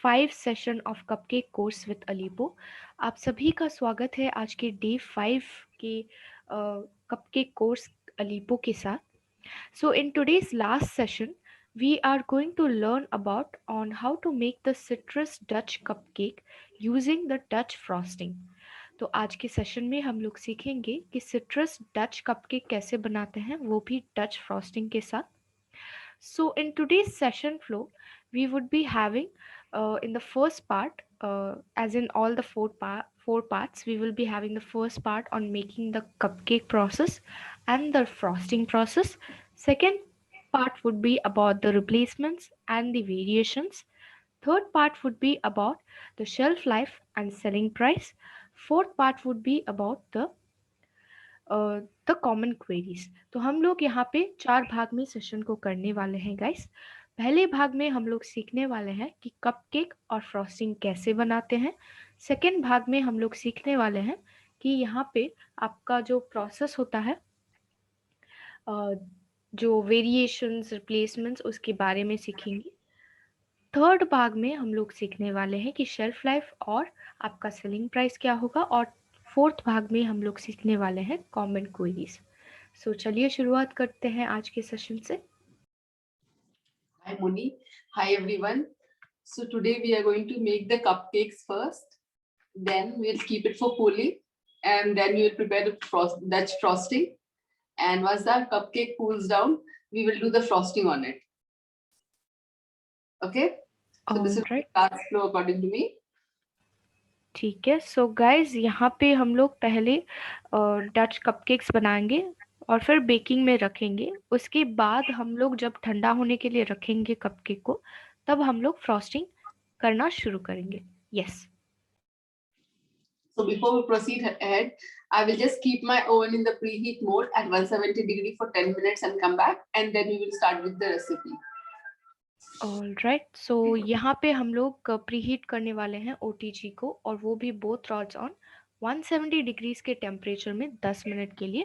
5 session of cupcake course with अलीपो। आप सभी का स्वागत है आज के डे 5 के कपकेक कोर्स अलीपो के साथ। So in today's last session, we are going to learn about on how to make the citrus Dutch cupcake using the Dutch frosting. तो आज के सेशन में हम लोग सीखेंगे कि सिट्रस डच कपकेक कैसे बनाते हैं, वो भी डच फ्रॉस्टिंग के साथ. So in today's session flow, we would be having in the first part, as in all the four parts, we will be having the first part on making the cupcake process and the frosting process. Second part would be about the replacements and the variations. Third part would be about the shelf life and selling price. Fourth part would be about the common queries. तो हम लोग यहाँ पे 4 भाग में session को करने वाले हैं गाइस. पहले भाग में हम लोग सीखने वाले हैं कि कपकेक और फ्रॉस्टिंग कैसे बनाते हैं. सेकेंड भाग में हम लोग सीखने वाले हैं कि यहाँ पे आपका जो प्रोसेस होता है, जो वेरिएशंस रिप्लेसमेंट्स, उसके बारे में सीखेंगे. थर्ड भाग में हम लोग सीखने वाले हैं कि शेल्फ लाइफ और आपका सेलिंग प्राइस क्या होगा. और फोर्थ भाग में हम लोग सीखने वाले हैं कॉमन क्वेरीज. सो चलिए शुरुआत करते हैं आज के सेशन से. Hi Moni. Hi everyone. So today we are going to make the cupcakes first. Then we'll keep it for cooling, and then we will prepare the Dutch frosting. And once our cupcake cools down, we will do the frosting on it. Okay. So this is the task flow according to me. ठीक है. So guys, यहाँ पे हम लोग पहले Dutch cupcakes बनाएंगे और फिर बेकिंग में रखेंगे. उसके बाद हम लोग जब ठंडा होने के लिए रखेंगे कपकेक को, तब हम लोग फ्रॉस्टिंग करना शुरू करेंगे. Yes. So before we proceed ahead, I will just keep my oven in the preheat mode at 170 degree for 10 minutes and come back, and then we will start with the recipe. Alright. So यहाँ पे हम लोग preheat करने वाले हैं OTG को, और वो भी बोथ रॉड्स ऑन 170 डिग्रीज के टेम्परेचर में 10 मिनट के लिए.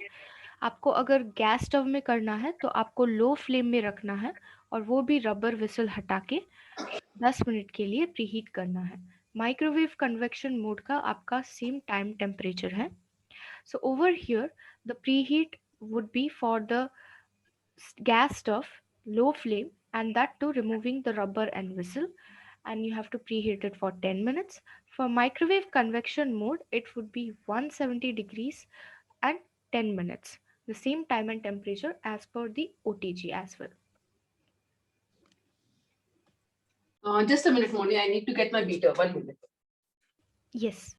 आपको अगर गैस स्टव में करना है तो आपको लो फ्लेम में रखना है, और वो भी रबर विसल हटा के 10 मिनट के लिए प्रीहीट करना है. माइक्रोवेव कन्वेक्शन मोड का आपका सेम टाइम टेम्परेचर है. So over here the preheat would be for the gas stove, low flame, and that too removing the rubber and whistle, and you have to preheat it for 10 minutes. For microwave convection mode, it would be 170 degrees and 10 minutes, the same time and temperature as per the OTG as well. Just a minute, Moni. I need to get my beater. 1 minute. Yes.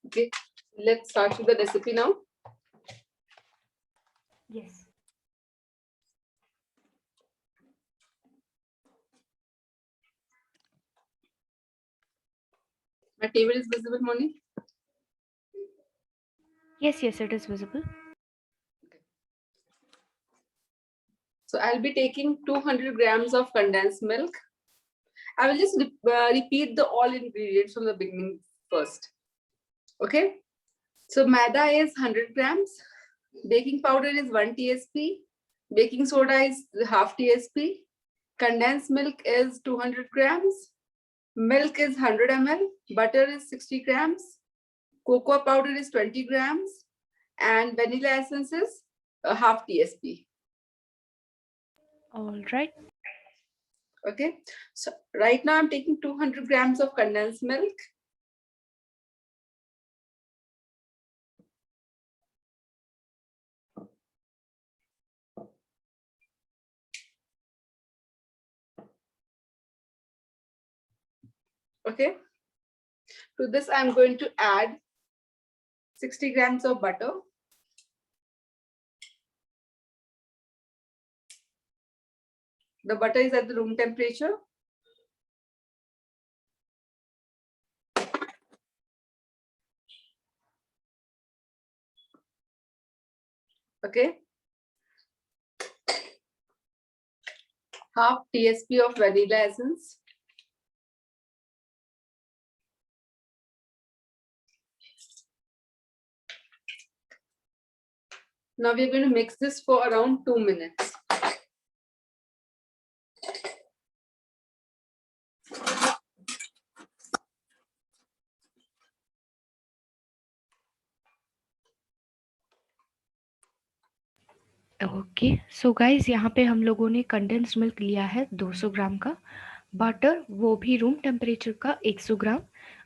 Okay, let's start with the recipe now. Yes. My table is visible, Moni? Yes, it is visible. Okay. So I'll be taking 200 grams of condensed milk. I will just repeat all ingredients from the beginning first. Okay. So maida is 100 grams. Baking powder is 1 TSP. Baking soda is half TSP. Condensed milk is 200 grams. Milk is 100 ml. Butter is 60 grams. Cocoa powder is 20 grams. And vanilla essence is half TSP. All right. Okay. So right now I'm taking 200 grams of condensed milk. Okay. To this, I'm going to add 60 grams of butter. The butter is at the room temperature. Okay. half TSP of vanilla essence, now we're going to mix this for around 2 minutes. Okay so guys यहाँ पे हम लोगों ने condensed milk लिया है 200 ग्राम का, butter वो भी रूम टेम्परेचर का 100 ग्राम,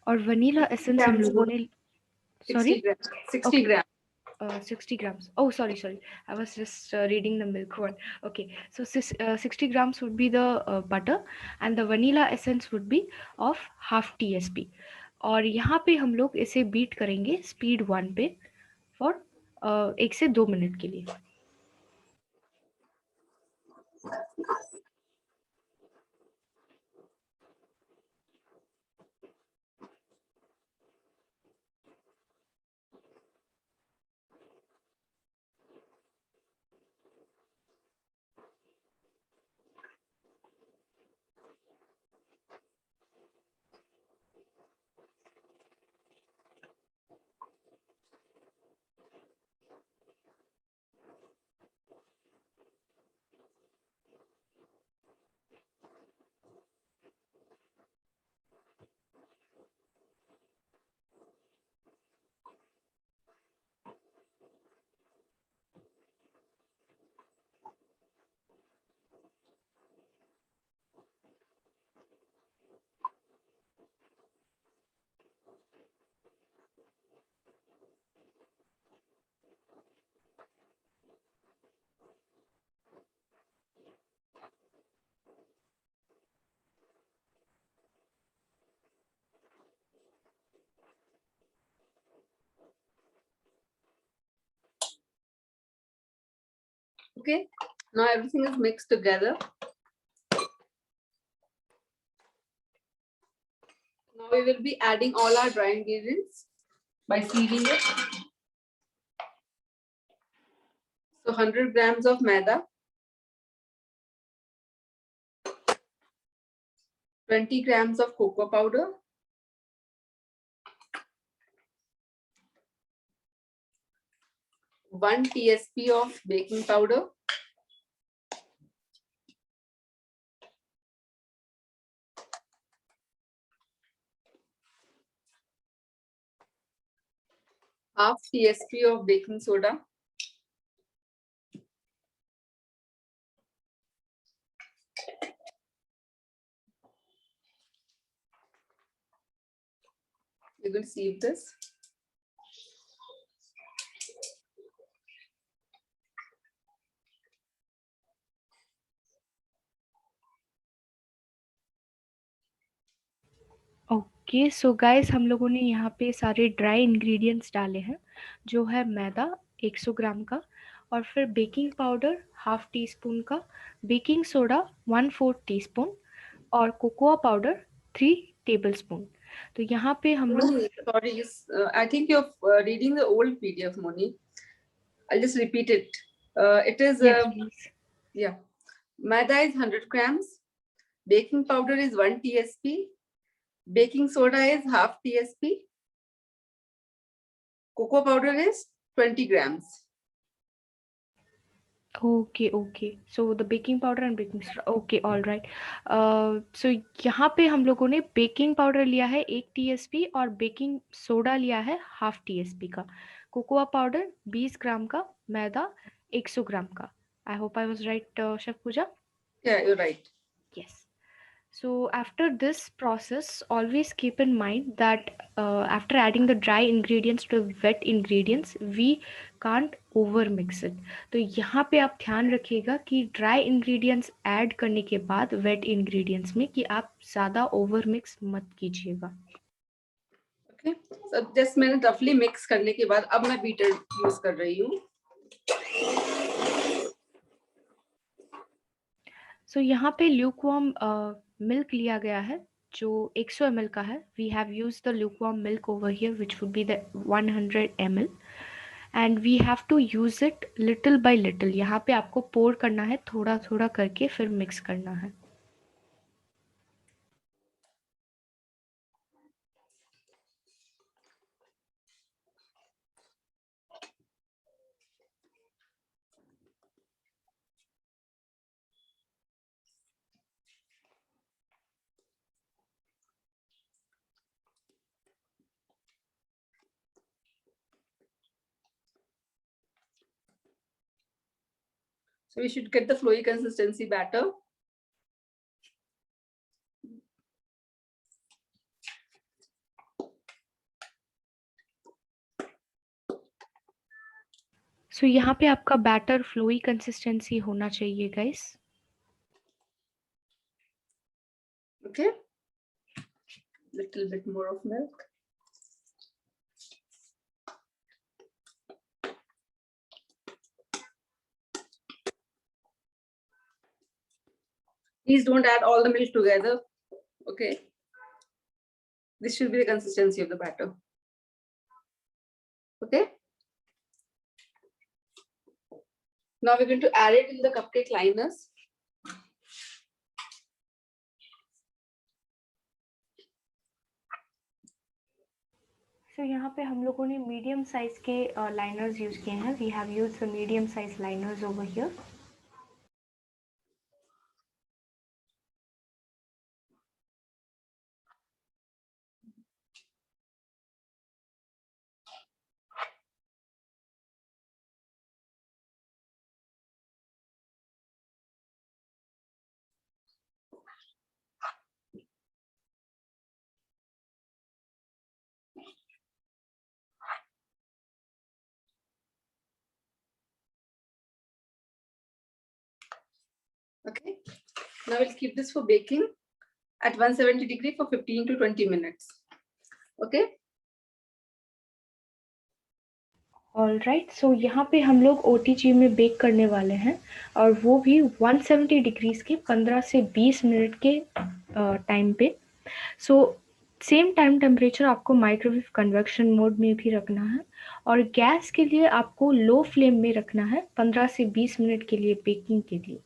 और वनीला एसेंस हम लोगों ने 60 grams. 60 grams. 60 grams. Oh, sorry. I was just reading the milk one. Okay, so 60 grams would be the butter, and the vanilla essence would be of half TSP. और यहाँ पे हम लोग इसे बीट करेंगे स्पीड 1 पे फॉर 1 से 2 minute के लिए. Okay, now everything is mixed together. Now we will be adding all our dry ingredients by sieving it. So 100 grams of maida, 20 grams of cocoa powder, 1 TSP of baking powder, half TSP of baking soda, you will sieve this. Okay so guys हम लोगों ने यहाँ पे सारे dry ingredients डाले हैं, जो है मैदा 100 ग्राम का, और फिर baking powder half tea spoon का, बेकिंग सोडा 1/4 टीस्पून, और कोकोआ पाउडर 3 टेबलस्पून. तो यहाँ पे हम लोग Sorry, I think you're reading the old PDF, Moni. I'll just repeat it. It is yes, please. yeah, maida is 100 grams, baking powder is 1 TSP, baking soda is half TSP, cocoa powder is 20 grams. Okay so the baking powder and baking soda. Okay all right. So यहाँ पे हम लोगों ने baking powder लिया है 1 TSP और baking soda लिया है हाफ टीएसपी का, कोकोआ पाउडर 20 ग्राम का, मैदा 100 ग्राम का. I hope I was right chef Pooja. Yeah, you're right. Yes. So after this process, always keep in mind that after adding the dry ingredients to wet ingredients, we can't over mix it. तो यहाँ पे आप ध्यान रखिएगा कि dry ingredients add करने के बाद wet ingredients में कि आप ज़्यादा over mix मत कीजिएगा. Okay, so just मैंने roughly mix करने के बाद अब मैं beater use कर रही हूँ. So यहाँ पे lukewarm milk लिया गया है जो 100 ml का है. We have used the lukewarm milk over here which would be the 100 ml. And we have to use it little by little. यहाँ पे आपको पोर करना है थोड़ा थोड़ा करके, फिर मिक्स करना है। So we should get the flowy consistency batter. सो यहाँ पे आपका बैटर फ्लोई कंसिस्टेंसी होना चाहिए guys. Okay, little bit more of milk. Please don't add all the milk together. Okay, this should be the consistency of the batter. Okay, now we're going to add it in the cupcake liners. सो यहाँ पे हम लोगों ने medium size के liners use किए हैं। We have used the medium size liners over here. Okay, now we'll keep this for baking at 170 degree for 15 to 20 minutes. Okay, alright, so यहाँ पे हम लोग OTG में बेक करने वाले हैं, और वो भी 170 डिग्रीज के 15 से 20 मिनट के टाइम पे। सो सेम टाइम टेम्परेचर आपको माइक्रोवेव कन्वेक्शन मोड में भी रखना है, और गैस के लिए आपको लो फ्लेम में रखना है 15 से 20 मिनट के लिए बेकिंग के लिए।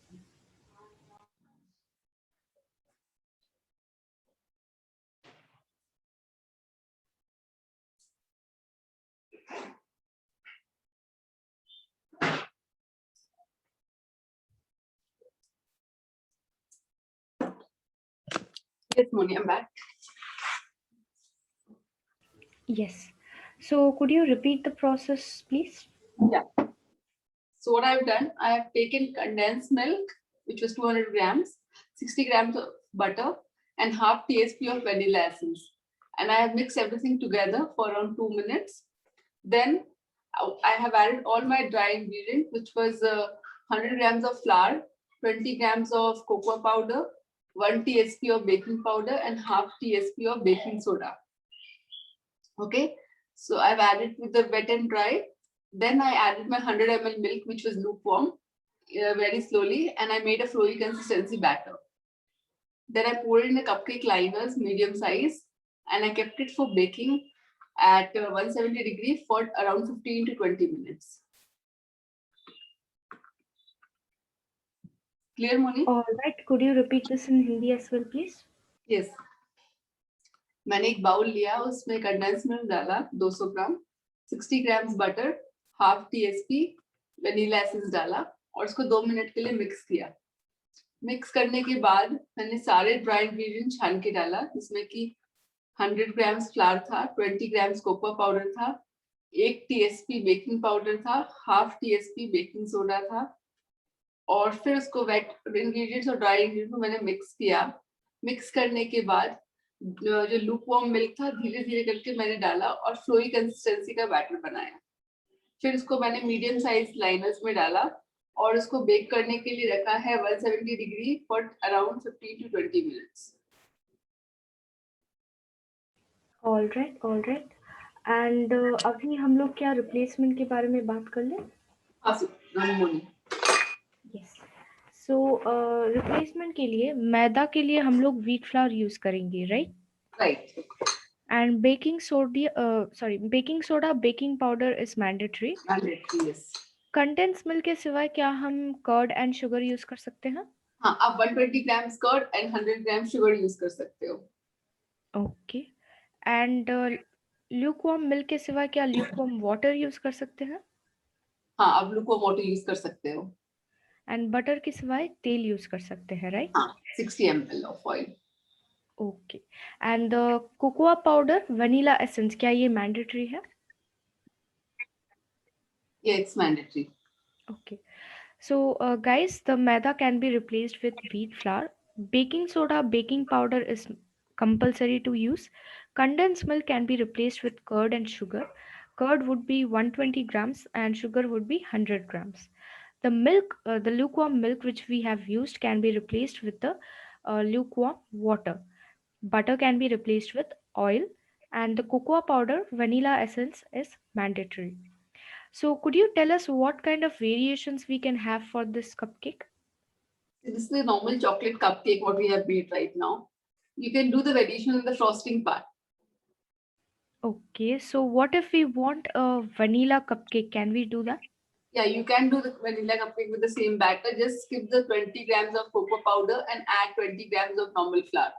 yes, Moni, I'm back. Yes. So could you repeat the process, please? Yeah. So what I've done, I have taken condensed milk, which was 200 grams, 60 grams of butter, and half TSP of vanilla essence. And I have mixed everything together for around 2 minutes. Then I have added all my dry ingredients, which was 100 grams of flour, 20 grams of cocoa powder, 1 TSP of baking powder, and half TSP of baking soda. Okay, so I've added with the wet and dry. Then I added my 100 ml milk, which was lukewarm, very slowly, and I made a flowy consistency batter. Then I poured in the cupcake liners, medium size, and I kept it for baking at 170 degree for around 15 to 20 minutes. Clear, Moni? All right, could you repeat this in Hindi as well, please? Yes. मैंने एक bowl लिया, उसमें condense milk डाला 200 ग्राम, 60 grams butter, half TSP vanilla essence डाला, और उसको 2 minute के लिए मिक्स किया। मिक्स करने के बाद मैंने सारे ड्राई इंग्रेडिएंट छान के डाला, जिसमें कि 100 ग्राम्स फ्लावर था, 20 ग्राम्स कोको पाउडर था, 1 TSP बेकिंग पाउडर था, हाफ TSP बेकिंग सोडा था, और फिर उसको वेट इंग्रेडिएंट्स और ड्राई इंग्रेडिएंट्स को मैंने मिक्स किया। मिक्स करने के बाद जो लूकवार्म मिल्क था, धीरे धीरे करके मैंने डाला और फ्लोई कंसिस्टेंसी का बैटर बनाया। फिर उसको मैंने मीडियम साइज लाइनर्स में डाला और उसको बेक करने के लिए रखा है 170 degree for around 15 to 20 minutes. Alright, and अभी हम लोग क्या रिप्लेसमेंट के बारे में बात कर लें? हाँ मोनी। यस, सो रिप्लेसमेंट के लिए मैदा के लिए हम लोग व्हीट फ्लावर यूज करेंगे, right? Right. And baking soda, baking powder is mandatory. Mandatory, yes. Condense milk के सिवाय क्या हम कर्ड एंड शुगर यूज कर सकते हैं? हाँ, आप 120 grams curd and 100 gram sugar use कर सकते हो. ओके. एंड ल्यूकवार्म मिल्क के सिवाय क्या ल्यूकवार्म वाटर यूज कर सकते हैं? हाँ, आप लुकवार्म वाटर यूज कर सकते हो. एंड बटर के सिवाय तेल यूज कर सकते हैं, राइट? हाँ, 60 ml of oil. Okay. And cocoa powder, vanilla essence, क्या ये मैंडेटरी है? Yeah, it's mandatory. Okay. So, guys, the maida can be replaced with wheat flour. Baking soda, baking powder is compulsory to use. Condensed milk can be replaced with curd and sugar. Curd would be 120 grams and sugar would be 100 grams. The milk, the lukewarm milk which we have used can be replaced with the lukewarm water. Butter can be replaced with oil, and the cocoa powder, vanilla essence is mandatory. So, could you tell us what kind of variations we can have for this cupcake? This is the normal chocolate cupcake what we have made right now. You can do the variation in the frosting part. Okay, so what if we want a vanilla cupcake? Can we do that? Yeah, you can do the vanilla cupcake with the same batter. Just skip the 20 grams of cocoa powder and add 20 grams of normal flour.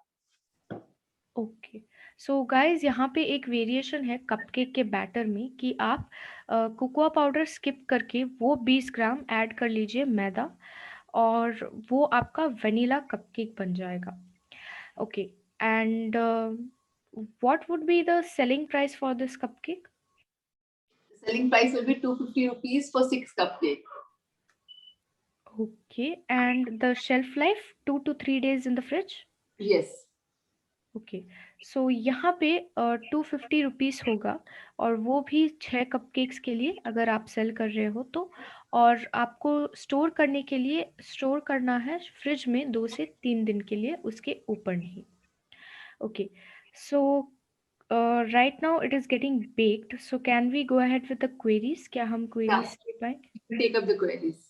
Okay. So guys, यहाँ पे एक variation है cupcake के batter में कि आप cocoa powder skip करके वो 20 ग्राम ऐड कर लीजिए मैदा, और वो आपका वनीला कपकेक बन जाएगा. Okay. And what would be the selling price for this cupcake? The selling price will be 250 rupees for 6 cupcake. Okay. And the shelf life, 2 to 3 days in the fridge? Yes. Okay. So यहाँ पे 250 rupees होगा, और वो भी 6 cupcakes के लिए अगर आप सेल कर रहे हो तो. और आपको स्टोर करने के लिए स्टोर करना है फ्रिज में 2 से 3 दिन के लिए, उसके ऊपर नहीं. Okay. So right now it is getting baked, so can we go ahead with the queries? क्या हम क्वेरीज ले पाएंगे? Take up the queries.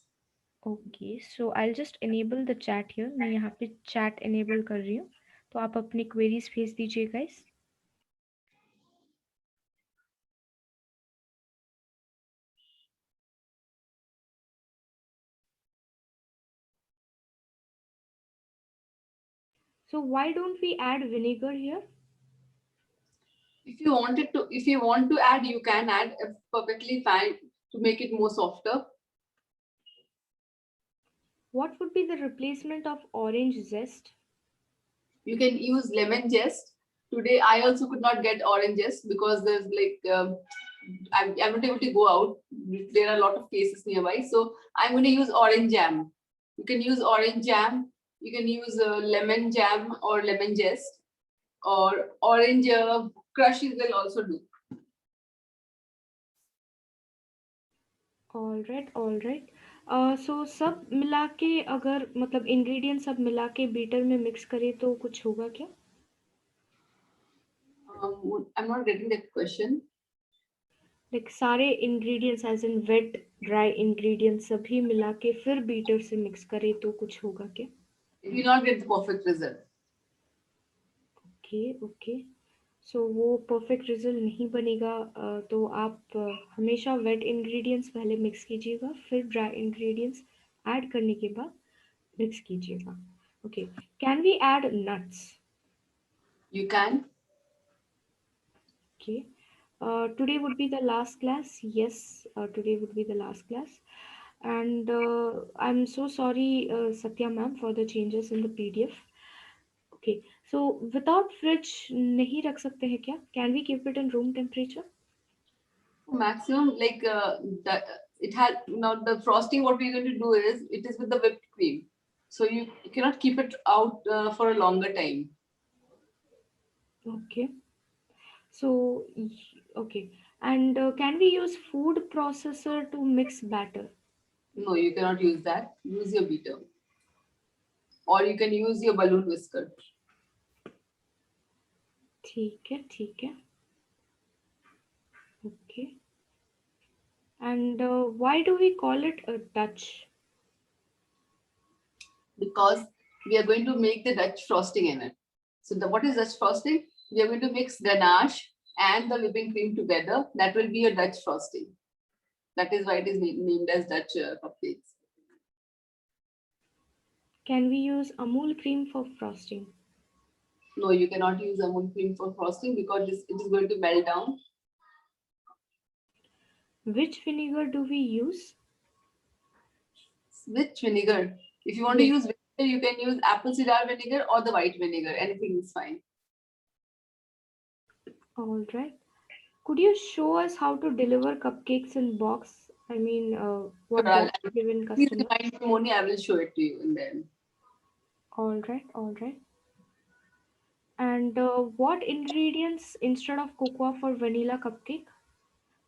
Okay. So I just enable the chat here. मैं यहाँ पे चैट इनेबल कर रही हूँ, तो आप अपनी क्वेरीज भेज दीजिए guys. So why don't we add vinegar here? If you want to add, you can add. Perfectly fine to make it more softer. What would be the replacement of orange zest? You can use lemon zest. Today I also could not get orange zest because there's I'm not able to go out. There are a lot of cases nearby, so I'm going to use orange jam. You can use orange jam. You can use lemon jam or lemon zest, or orange crushes will also do. All right, all right. So सब मिला के, अगर मतलब ingredient सब मिला के beater में mix करें तो कुछ होगा क्या? I'm not getting that question. Like सारे ingredients as in wet dry ingredients सभी मिला के फिर बीटर से मिक्स करें तो कुछ होगा क्या? You will not get the perfect result. Okay, okay. So वो परफेक्ट रिजल्ट नहीं बनेगा. तो आप हमेशा वेट इंग्रेडिएंट्स पहले मिक्स कीजिएगा, फिर ड्राई इंग्रेडिएंट्स ऐड करने के बाद मिक्स कीजिएगा. Okay. Can we add nuts? You can. Okay. Today would be the last class. Yes, today would be the last class. And I'm so sorry, Satya ma'am, for the changes in the PDF. Okay. So without fridge नहीं रख सकते हैं क्या? Can we keep it in room temperature? Maximum it has now the frosting. What we're going to do is it is with the whipped cream, so you cannot keep it out for a longer time. Okay. So okay. And can we use food processor to mix batter? No, you cannot use that. Use your beater, or you can use your balloon whisker. ठीक है, ठीक है. Okay. And why do we call it a Dutch? Because we are going to make the Dutch frosting in it. So what is Dutch frosting? We are going to mix ganache and the whipping cream together. That will be a Dutch frosting. That is why it is named as Dutch cupcakes. Can we use Amul cream for frosting? No, you cannot use Amul cream for frosting because it is going to melt down. Which vinegar do we use? Which vinegar? If you want to use vinegar, you can use apple cider vinegar or the white vinegar. Anything is fine. All right. Could you show us how to deliver cupcakes in box? I mean, what Sure, box given please customer? remind me, Moni. I will show it to you in then. All right, all right. And what ingredients instead of cocoa for vanilla cupcake?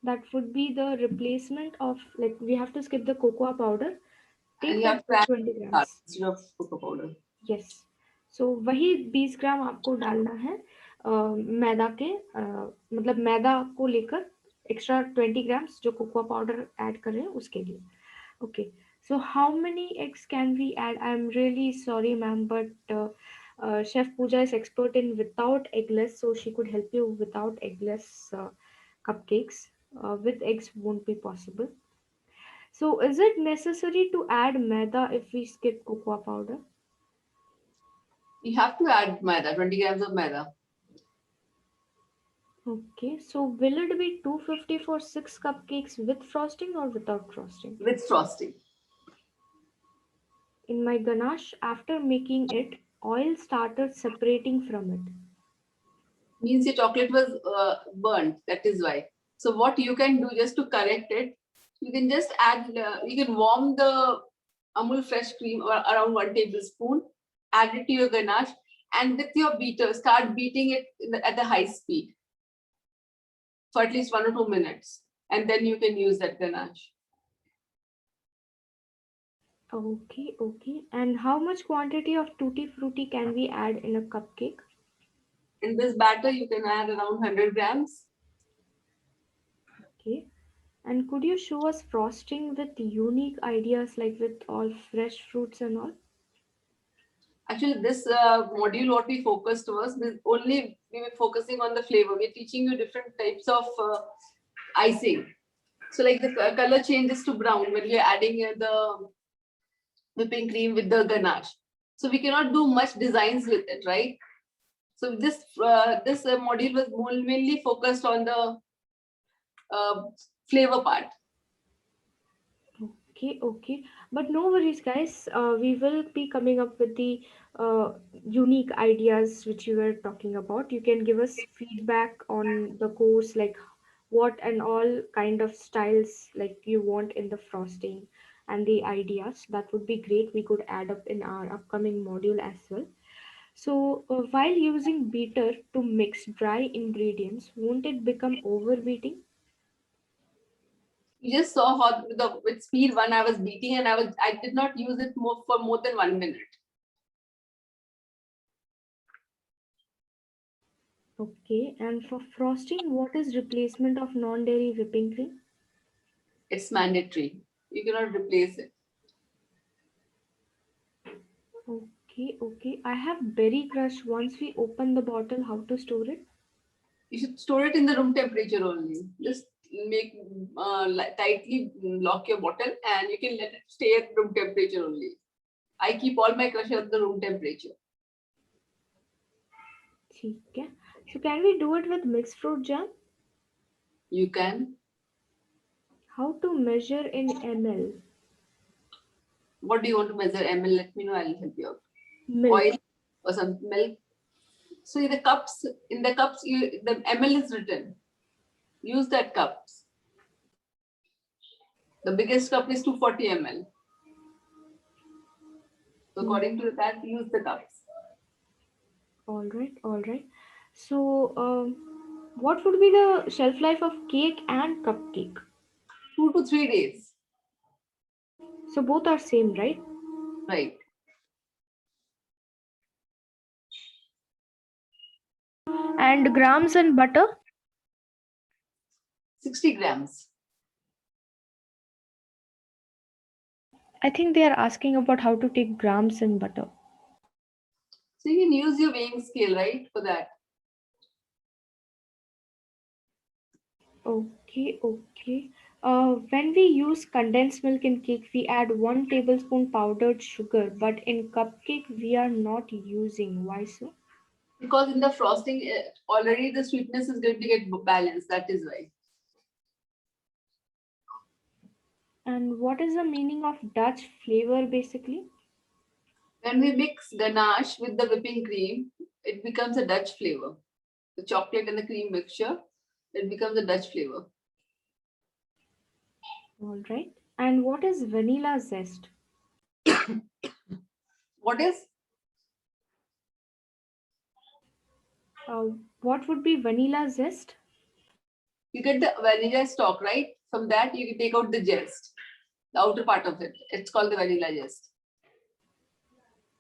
That would be the replacement of, like, we have to skip the cocoa powder. And Take you that have to add 20 salt grams. instead of cocoa powder. Yes so वही 20 ग्राम आपको डालना है मैदा के मतलब मैदा को लेकर extra 20 grams जो cocoa powder add कर रहे हैं उसके लिए okay so how many eggs can we add I am really sorry ma'am but chef Pooja is expert in without eggless so she could help you without eggless cupcakes with eggs won't be possible so is it necessary to add maida if we skip cocoa powder? You have to add maida, 20 grams of maida. Okay, so will it be 250 for 6 cupcakes with frosting or without frosting? With frosting. In my ganache, after making it, oil started separating from it. Means your chocolate was burnt. That is why. So what you can do just to correct it, you can just add. You can warm the Amul fresh cream or around 1 tablespoon. Add it to your ganache, and with your beater, start beating it at the high speed for at least 1 or 2 minutes, and then you can use that ganache. Okay, okay. And how much quantity of tutti frutti can we add in a cupcake? In this batter, you can add around 100 grams. Okay. And could you show us frosting with unique ideas like with all fresh fruits and all? Actually, this module, what we focused was only we were focusing on the flavor. We're teaching you different types of icing. So like the color changes to brown when we're adding the whipping cream with the ganache. So we cannot do much designs with it, right? So this module was mainly focused on the flavor part. Okay, okay. But no worries, guys. We will be coming up with the unique ideas which you were talking about. You can give us feedback on the course, like what and all kind of styles like you want in the frosting and the ideas. That would be great. We could add up in our upcoming module as well. So, while using beater to mix dry ingredients, won't it become overbeating? You just saw how with speed one I was beating, and I did not use it for more than 1 minute. Okay, and for frosting, what is replacement of non-dairy whipping cream? It's mandatory. You cannot replace it. Okay, okay. I have berry crush. Once we open the bottle, how to store it? You should store it in the room temperature only. Just make tightly lock your bottle, and you can let it stay at room temperature only. I keep all my crush at the room temperature. ठीक है. So can we do it with mixed fruit jam? You can. How to measure in ml? What do you want to measure ml? Let me know. I'll help you out. Milk. Oil or some milk. So in the cups, the ml is written. Use that cups. The biggest cup is 240 ml. So according to that, use the cups. All right, all right. So, what would be the shelf life of cake and cupcake? 2 to 3 days. So both are same, right? Right. And grams and butter? 60 grams. I think they are asking about how to take grams and butter. So you can use your weighing scale, right, for that. Okay. When we use condensed milk in cake, we add 1 tablespoon powdered sugar, but in cupcake we are not using. Why so? Because in the frosting, already the sweetness is going to get balanced. That is why. And what is the meaning of Dutch flavor basically? When we mix ganache with the whipping cream, it becomes a Dutch flavor. The chocolate and the cream mixture, it becomes a Dutch flavor. All right. And what is vanilla zest? What is? What would be vanilla zest? You get the vanilla stalk, right? From that, you can take out the zest, the outer part of it. It's called the vanilla zest.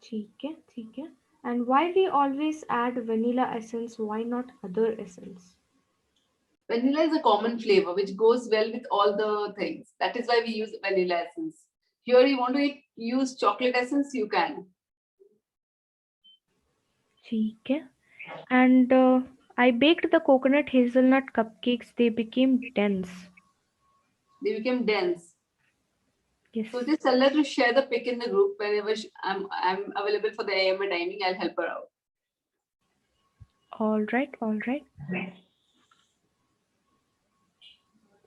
ठीक है. And why we always add vanilla essence? Why not other essence? Vanilla is a common flavor which goes well with all the things. That is why we use vanilla essence. Here, you want to use chocolate essence, you can. ठीक है. And I baked the coconut hazelnut cupcakes. They became dense. They become dense. Yes. So just tell her to share the pic in the group whenever I'm available for the AMA timing. I'll help her out. All right.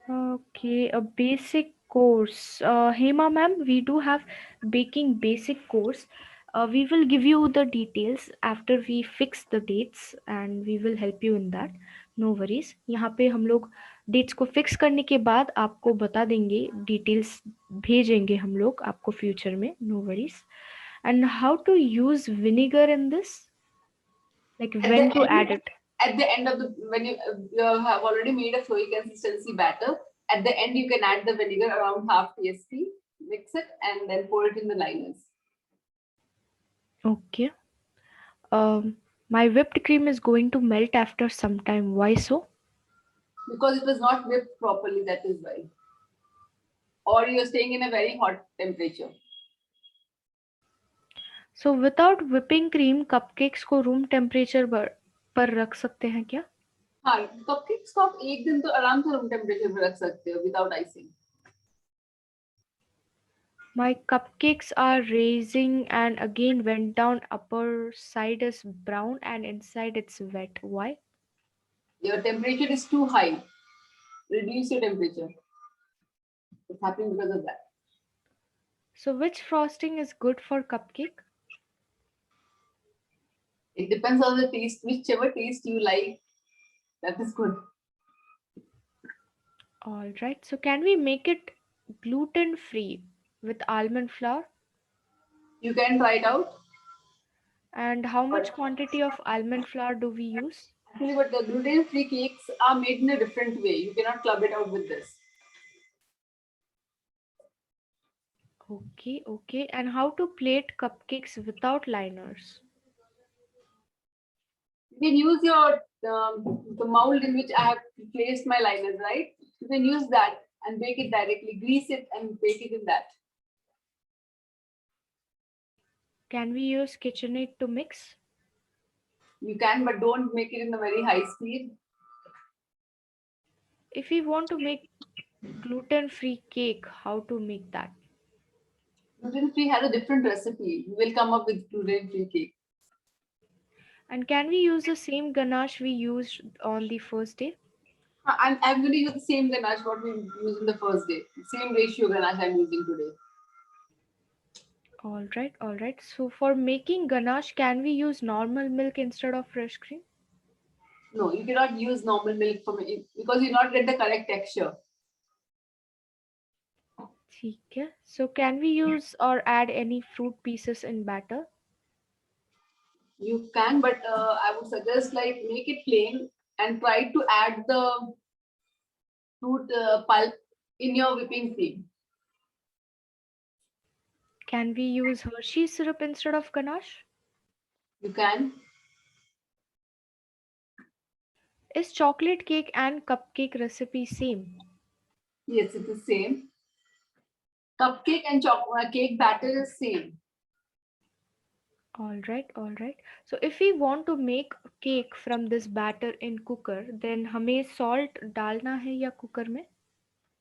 Okay, a basic course. Hema ma'am, we do have baking basic course. We will give you the details after we fix the dates and we will help you in that. No worries. यहाँ पे हम लोग dates को fix करने के बाद आपको बता देंगे, details भेजेंगे हम लोग आपको future में. No worries. And how to use vinegar in this? Like At when the to end, add it? at the end of the when you have already made a flowy consistency batter, at the end you can add the vinegar around half TSP, mix it and then pour it in the liners. Okay. My whipped cream is going to melt after some time. Why so? Because it was not whipped properly, that is why. Or you're staying in a very hot temperature. So without whipping cream, cupcakes को room temperature पर रख सकते हैं क्या? हाँ, cupcakes को आप एक दिन तो आराम से रूम टेम्परेचर पे रख सकते हो without icing. My cupcakes are raising and again went down. Upper side is brown and inside it's wet. Why? Your temperature is too high. Reduce your temperature. It's happening because of that. So which frosting is good for cupcake? It depends on the taste, whichever taste you like, that is good. All right. So can we make it gluten free with almond flour? You can try it out. And how much But quantity of almond flour do we use? actually, but the gluten-free cakes are made in a different way. You cannot club it out with this. Okay. And how to plate cupcakes without liners? You can use your the mold in which I have placed my liners, right? You can use that and bake it directly. Grease it and bake it in that. Can we use KitchenAid to mix? You can, but don't make it in a very high speed. If we want to make gluten-free cake, how to make that? Gluten-free has a different recipe. You will come up with gluten-free cake. And can we use the same ganache we used on the first day? I'm going to use the same ganache what we used in the first day. Same ratio ganache I'm using today. All right. So for making ganache, can we use normal milk instead of fresh cream? No, you cannot use normal milk for it because you not get the correct texture. ठीक है. So can we use or add any fruit pieces in batter? You can, but I would suggest like make it plain and try to add the fruit pulp in your whipping cream. Can we use Hershey syrup instead of ganache? You can. Is chocolate cake and cupcake recipe same? Yes, it is same. Cupcake and cake batter is same. All right, all right. So if we want to make cake from this batter in cooker, then हमें salt डालना है या cooker में?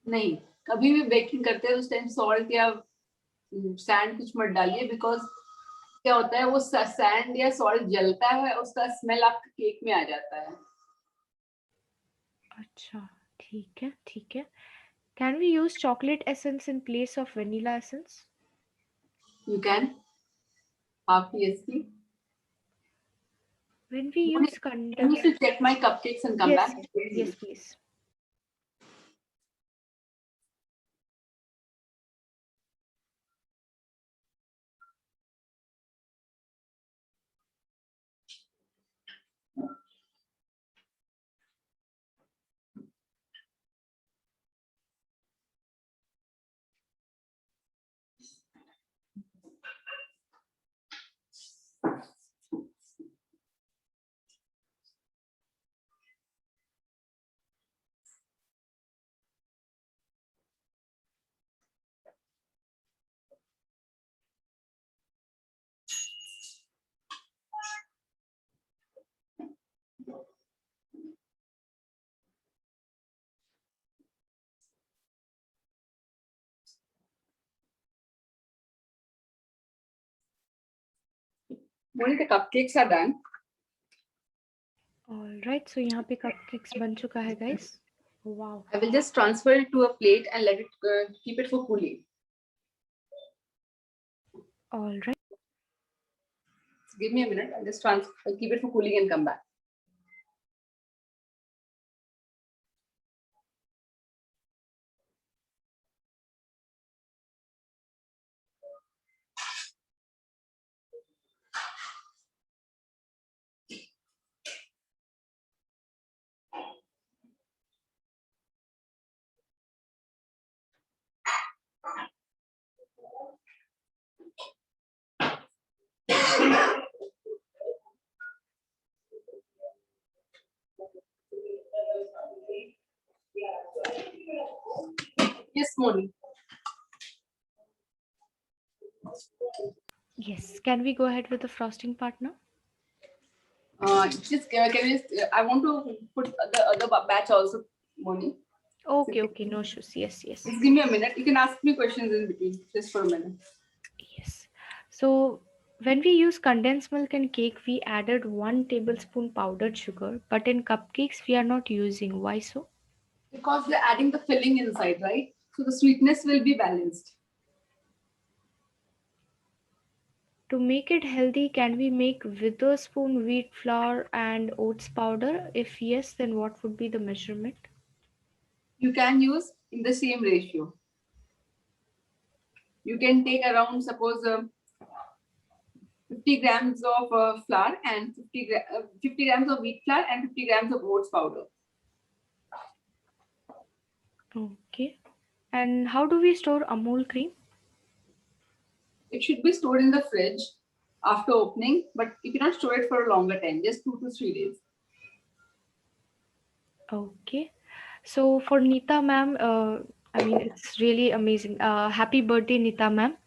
नहीं, कभी भी baking करते हैं उस टाइम सॉल्ट या सैंड कुछ मत डालिए, बिकॉज क्या होता है वो सैंड या सॉल्ट जलता है, उसका स्मेल आपके केक में आ जाता है. अच्छा, ठीक है, ठीक है. Can we use chocolate essence in place of vanilla essence? You can. Half TSP. When we I use need to condensed... check my cupcakes and come Yes, back. yes, please. Only the cupcakes are done. All right, so यहाँ पे cupcakes बन चुका है, guys. Wow. I will just transfer it to a plate and let it keep it for cooling. All right. Give me a minute. I'll keep it for cooling and come back. Yes, Moni. Yes. Can we go ahead with the frosting part now? Just can you just, I want to put the other batch also, Moni. Okay, okay, no issues. Yes, yes. Just give me a minute. You can ask me questions in between, just for a minute. Yes. So when we use condensed milk in cake, we added 1 tablespoon powdered sugar, but in cupcakes we are not using. Why so? Because we're adding the filling inside, right? So the sweetness will be balanced. To make it healthy, can we make Witherspoon wheat flour and oats powder? If yes, then what would be the measurement? You can use in the same ratio. You can take around, suppose, 50 grams of flour and 50 grams of wheat flour and 50 grams of oats powder. Okay. And how do we store Amul cream? It should be stored in the fridge after opening, but you cannot store it for a longer time, just 2 to 3 days. Okay. So for Neeta ma'am, I mean, it's really amazing. Happy birthday, Neeta ma'am.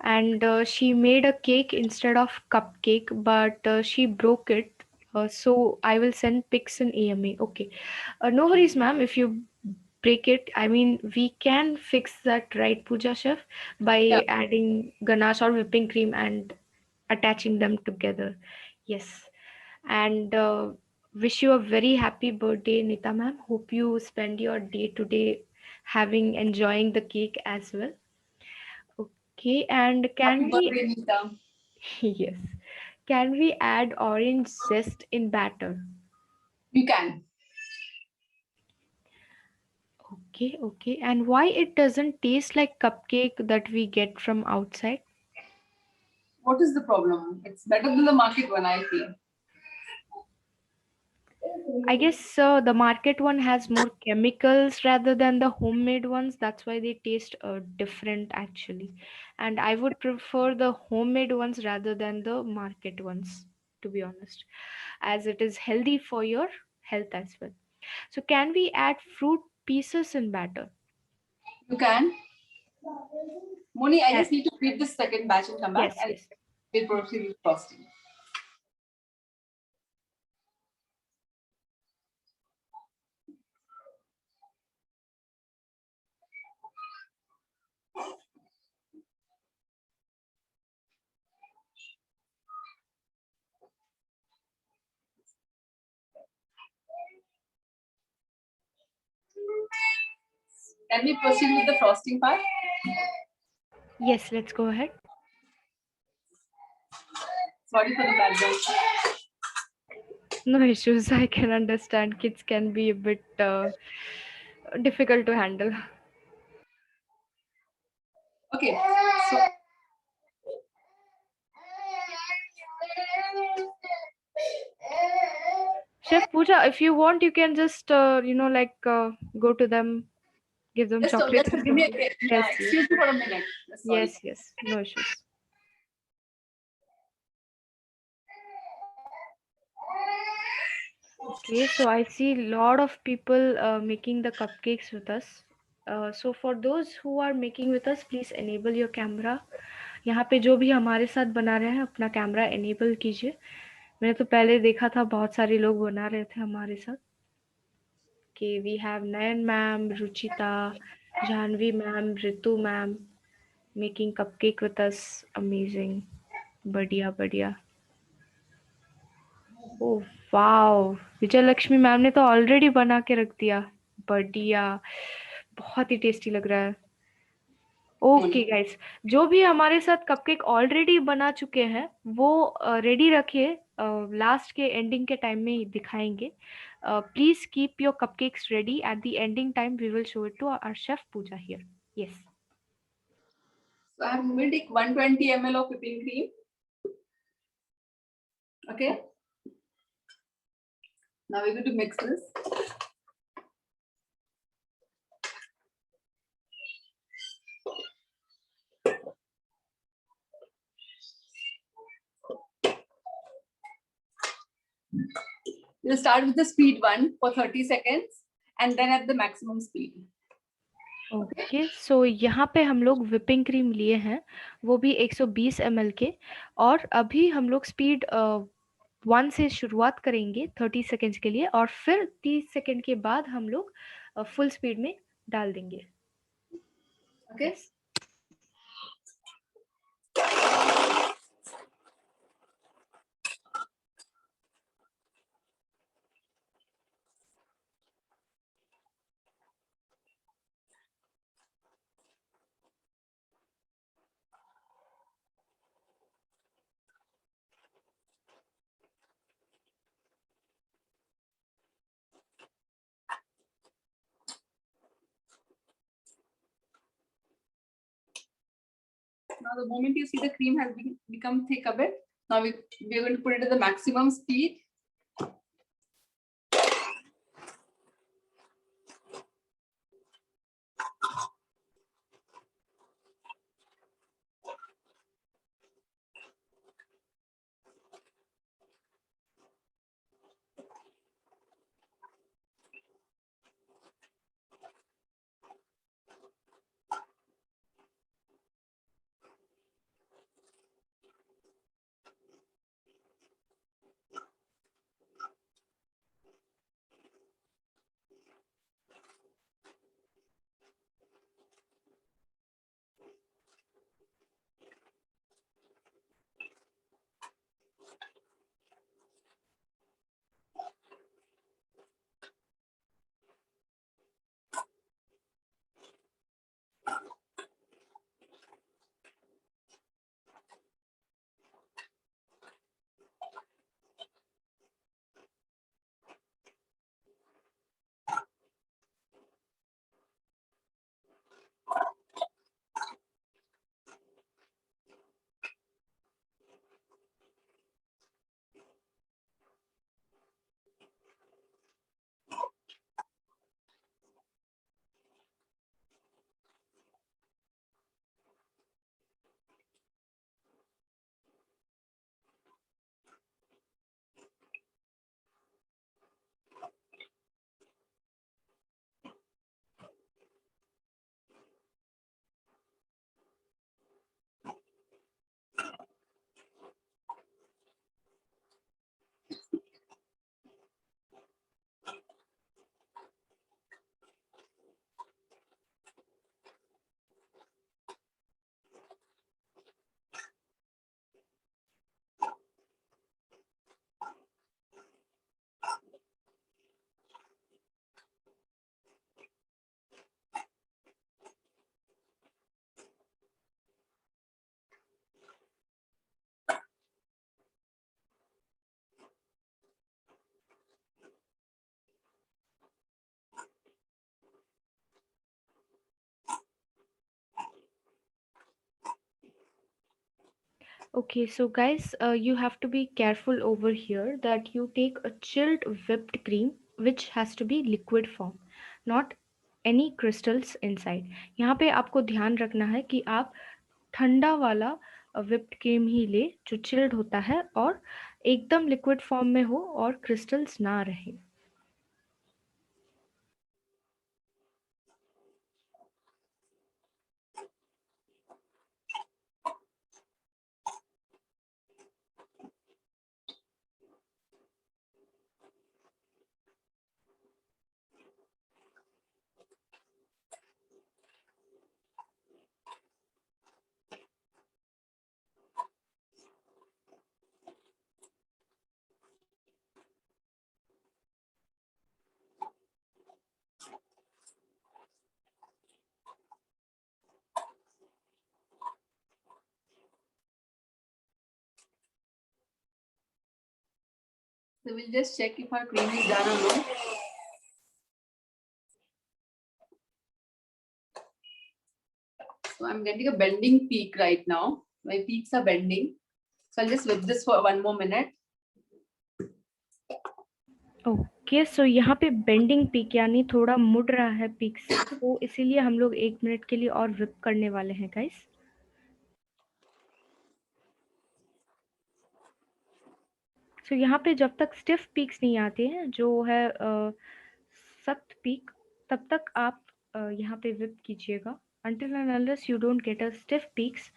And she made a cake instead of cupcake, but she broke it. So I will send pics in AMA. Okay. No worries, ma'am. If you break it, I mean, we can fix that, right, Pooja chef, Yeah. by adding ganache or whipping cream and attaching them together. Yes. And wish you a very happy birthday, Nita ma'am. Hope you spend your day today having enjoying the cake as well. Okay, and Happy can we... birthday, Nita. yes, can we add orange zest in batter? You can. Okay, okay. And why it doesn't taste like cupcake that we get from outside? What is the problem? It's better than the market one, I feel. I guess the market one has more chemicals rather than the homemade ones. That's why they taste different actually. And I would prefer the homemade ones rather than the market ones, to be honest, as it is healthy for your health as well. So, can we add fruit pieces in batter? You can. Moni, I Can... just need to feed this second batch and come back. Yes, And yes. We'll proceed with frosting. Can we proceed with the frosting part? Yes, let's go ahead. Sorry for the background. No issues. I can understand kids can be a bit difficult to handle. Okay, so Chef Pooja, if you want, you can just go to them, give them chocolate or give me something. Yes, yes, excuse me for a minute. Sorry. yes, yes. No issues. Okay, so I see a lot of people making the cupcakes with us. So for those who are making with us, please enable your camera. यहाँ पे जो भी हमारे साथ बना रहे हैं अपना कैमरा एनेबल कीजिए. मैंने तो पहले देखा था बहुत सारे लोग बना रहे थे हमारे साथ. Okay, we have Nayan ma'am, Ruchita, Janvi ma'am, Ritu ma'am making cupcake with us. Amazing. बढ़िया बढ़िया. ओह वाओ, विजय लक्ष्मी मैम ने तो ऑलरेडी बना के रख दिया. बढ़िया, बहुत ही टेस्टी लग रहा है. ओके गाइस, जो भी हमारे साथ कपकेक ऑलरेडी बना चुके हैं वो रेडी रखिए. लास्ट के एंडिंग के टाइम में ही दिखाएंगे. Please keep your cupcakes ready. At the ending time we will show it to our chef Pooja here. Yes. So I will take 120 ml of whipping cream. Okay. Now we're going to mix this. We'll start with the speed one for 30 seconds and then at the maximum speed. Okay, so यहाँ पे हम लोग whipping cream लिए हैं, वो भी 120 ml के. और अभी हम लोग स्पीड 1 से शुरुआत करेंगे 30 सेकेंड्स के लिए, और फिर 30 सेकेंड के बाद हम लोग फुल स्पीड में डाल देंगे. Okay. Yes. Now the moment you see the cream has become thick a bit, now we're going to put it at the maximum speed. Okay, so guys, you have to be careful over here that you take a chilled whipped cream which has to be liquid form, not any crystals inside. यहाँ पे आपको ध्यान रखना है कि आप ठंडा वाला whipped क्रीम ही ले जो चिल्ड होता है और एकदम लिक्विड फॉर्म में हो और क्रिस्टल्स ना रहे. So we'll just check if our cream is done or not. So I'm getting a bending peak right now. My peaks are bending. So I'll just whip this for 1 more minute. Okay, so यहाँ पे bending peak यानी थोड़ा मुड़ रहा है peak से, तो इसीलिए हम लोग 1 मिनट के लिए और whip करने वाले हैं गाइस. सो यहाँ पे जब तक स्टिफ पीक्स नहीं आते हैं जो है सख्त पीक, तब तक आप यहाँ पे whip कीजिएगा. Until and unless you don't get a stiff peaks,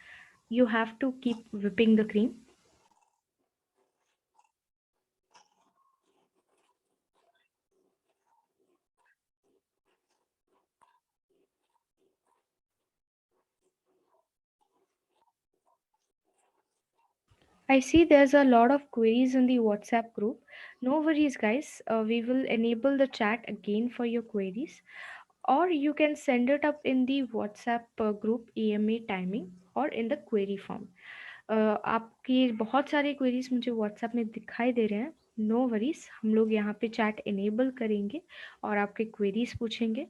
you have to keep whipping the cream. I see there's a lot of queries in the WhatsApp group. No worries, guys. We will enable the chat again for your queries, or you can send it up in the WhatsApp group EMA timing or in the query form. आपकी बहुत सारे queries मुझे WhatsApp में दिखाई दे रहे हैं. No worries, हम लोग यहाँ पे चैट इनेबल करेंगे और आपके क्वेरीज पूछेंगे.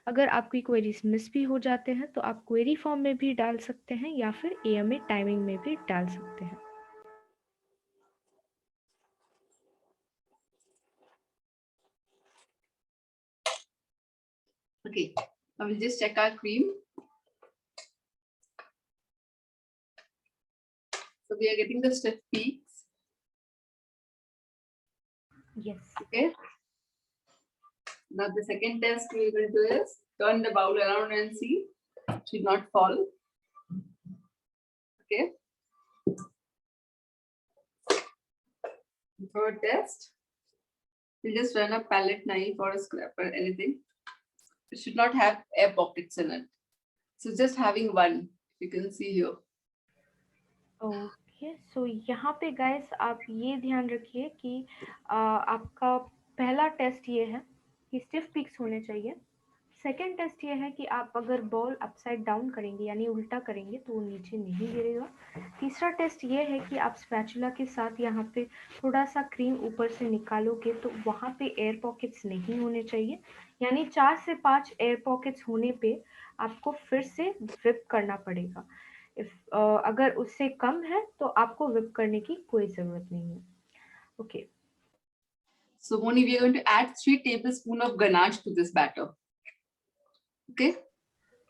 अगर आपकी क्वेरीज मिस भी हो जाते हैं तो आप क्वेरी फॉर्म में भी डाल सकते हैं या फिर EMA टाइमिंग में भी डाल सकते हैं. Okay, I will just check our cream. So we are getting the stiff peaks. Yes. Okay. Now the second test we will do is turn the bowl around and see. It should not fall. Okay. Third test. You just run a palette knife or a scraper, anything. It should not have air pockets in it. So just having one, you can see here. Okay, so यहाँ पे guys आप ये ध्यान रखिए कि आपका पहला test ये है कि स्टिफ पिक्स होने चाहिए. सेकंड टेस्ट ये है कि आप अगर बॉल अपसाइड डाउन करेंगे यानी उल्टा करेंगे तो वो नीचे नहीं गिरेगा. तीसरा टेस्ट ये है कि आप स्पैचुला के साथ यहाँ पे थोड़ा सा क्रीम ऊपर से निकालोगे तो वहाँ पे एयर पॉकेट्स नहीं होने चाहिए, यानी 4 से 5 एयर पॉकेट्स होने पे आपको फिर से whip करना पड़ेगा. अगर उससे कम है तो आपको whip करने की कोई ज़रूरत नहीं है. Okay. So Moni, we are going to add 3 tablespoons of ganache to this batter. Okay.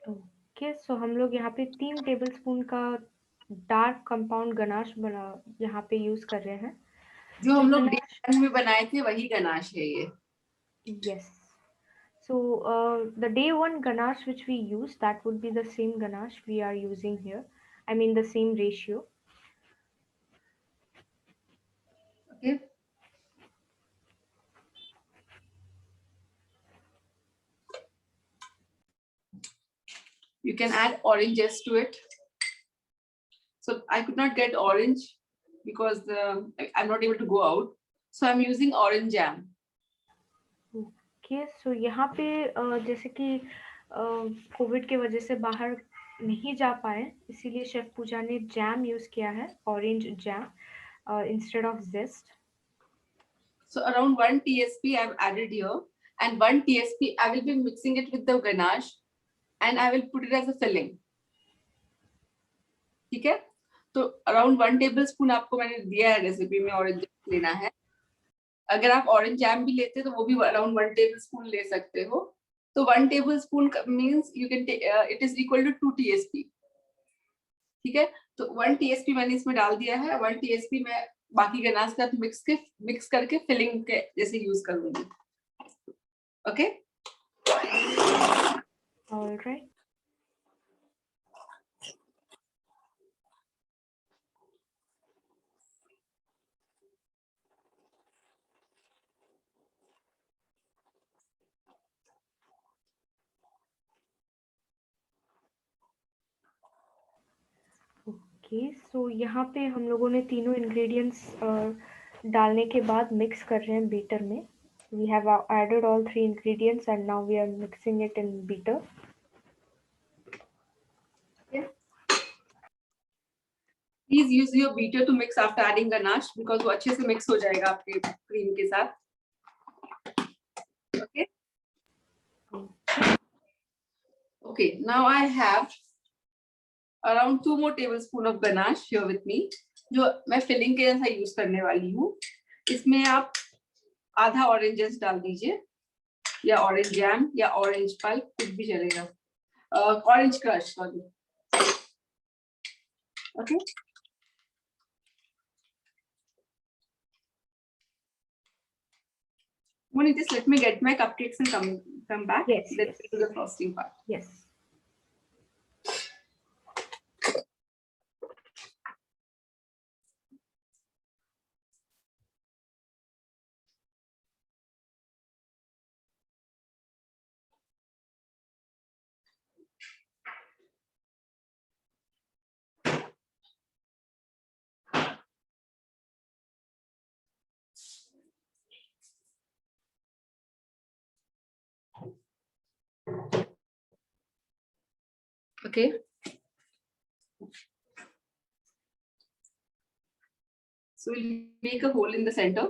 Okay, so हम लोग यहाँ पे 3 टेबलस्पून का डार्क कंपाउंड गनाश बना यहाँ पे यूज कर रहे हैं. जो हम लोग डे 1 में बनाए थे वही गनाश है ये. Yes. So the day 1 ganache which we use, that would be the same ganache we are using here. I mean the same ratio. Okay. You can add oranges to it. So I could not get orange because I'm not able to go out. So I'm using orange jam. Okay, so यहाँ पे जैसे कि Covid के वजह से बाहर नहीं जा पाए, इसीलिए शेफ पूजा ने जैम यूज किया है, orange jam instead of zest. So around 1 TSP I've added here, and 1 TSP I will be mixing it with the ganache and I will put it as a filling. ठीक है. तो around 1 table spoon आपको मैंने दिया है recipe में orange jam लेना है. अगर आप ऑरेंज जैम भी लेते तो वो भी अराउंड 1 टेबल स्पून ले सकते हो. तो 1 tablespoon means you can it is equal to 2 TSP. ठीक है, तो 1 TSP मैंने इसमें डाल दिया है. 1 TSP मैं बाकी गनाश के साथ मिक्स करके फिलिंग के जैसे यूज करूंगी. Okay, alright. ओके, सो यहाँ पे हम लोगों ने तीनों इंग्रेडिएंट्स डालने के बाद मिक्स कर रहे हैं बीटर में. We have added all 3 ingredients and now we are mixing it in beater. Please use your beater to mix after adding ganache because वो अच्छे से मिक्स हो जाएगा आपके क्रीम के साथ. Okay, okay, now I have around 2 more tablespoon of ganache here with me, जो मैं फिलिंग के जैसा यूज करने वाली हूँ. इसमें आप आधा ऑरेंज डाल दीजिए या ऑरेंज जैम या ऑरेंज पल्प कुछ भी चलेगा. Orange crush sorry. Okay, Moni, just let me get my cupcakes and come back. Yes, Let's yes. get to the frosting part. Yes. Okay. So we'll make a hole in the center.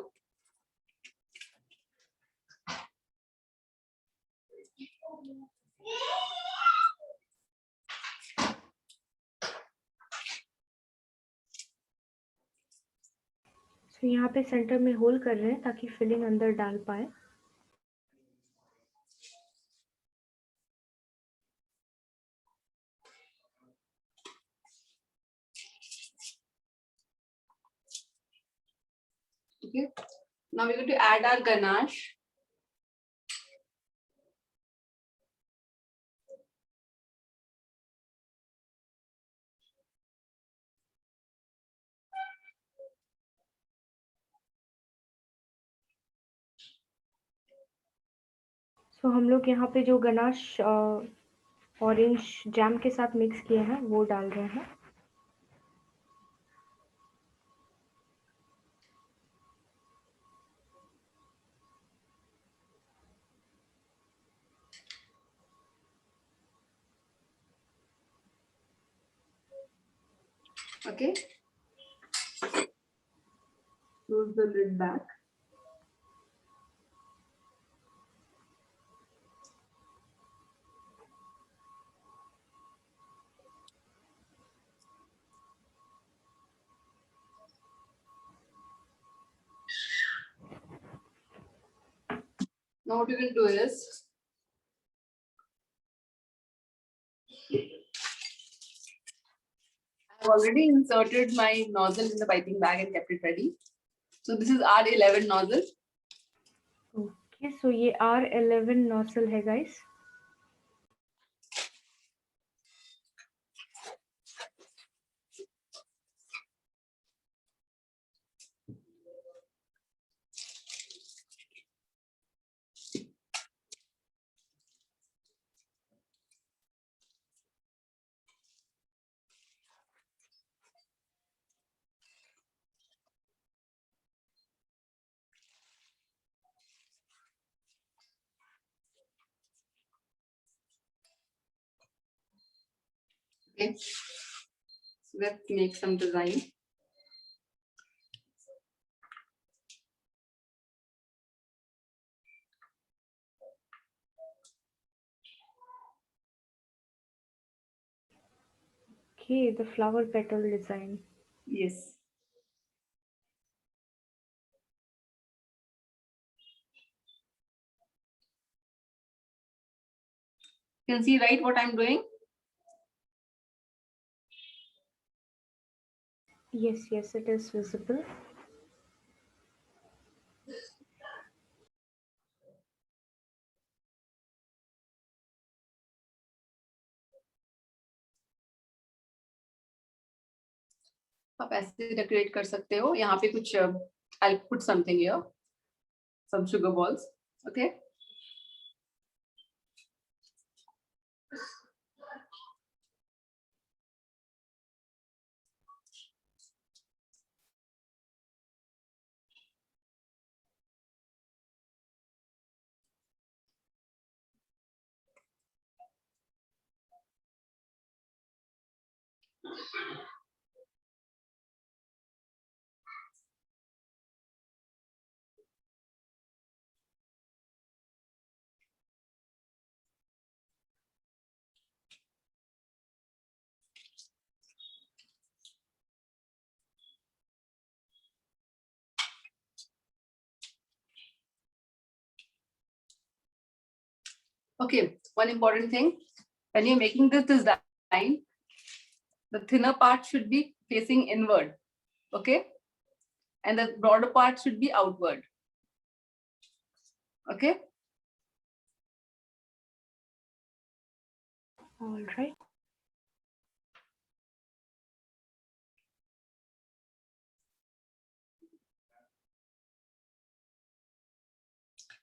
So यहाँ पे centre में whole कर रहे हैं ताकि filling अंदर डाल पाए. Okay. Now we're going to add our ganache. So हम लोग यहाँ पे जो गनाश ऑरेंज जैम के साथ मिक्स किए हैं वो डाल रहे हैं. Okay. Close the lid back. Now what you can do is I've already inserted my nozzle in the piping bag and kept it ready. So this is R11 nozzle. Okay, so ये R11 nozzle है guys. Okay. So let's make some design. Okay, the flower petal design. Yes. You can see, right, what I'm doing? Yes, yes, it is visible. आप ऐसे decorate कर सकते हो. यहाँ पे कुछ I'll put something here, some sugar balls. Okay. Okay, one important thing, when you're making this design, the thinner part should be facing inward, okay? And the broader part should be outward, okay? All right.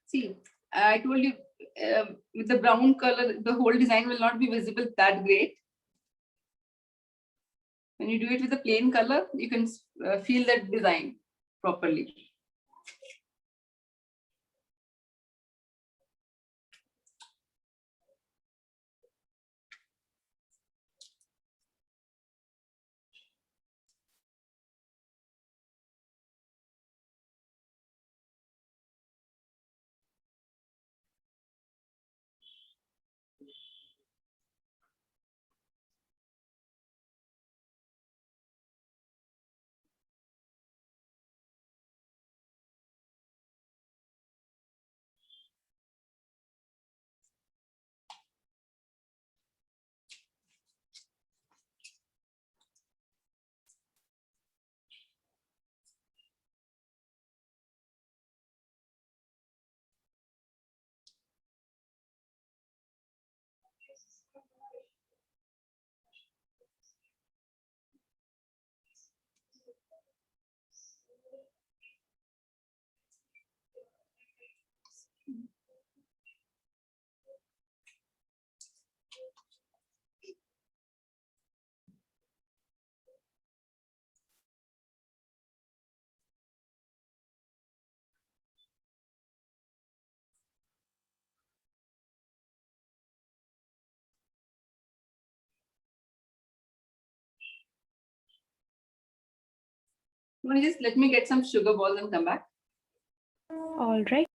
See, I told you, with the brown color, the whole design will not be visible that great. When you do it with a plain color, you can feel that design properly. You want to just let me get some sugar balls and come back? All right.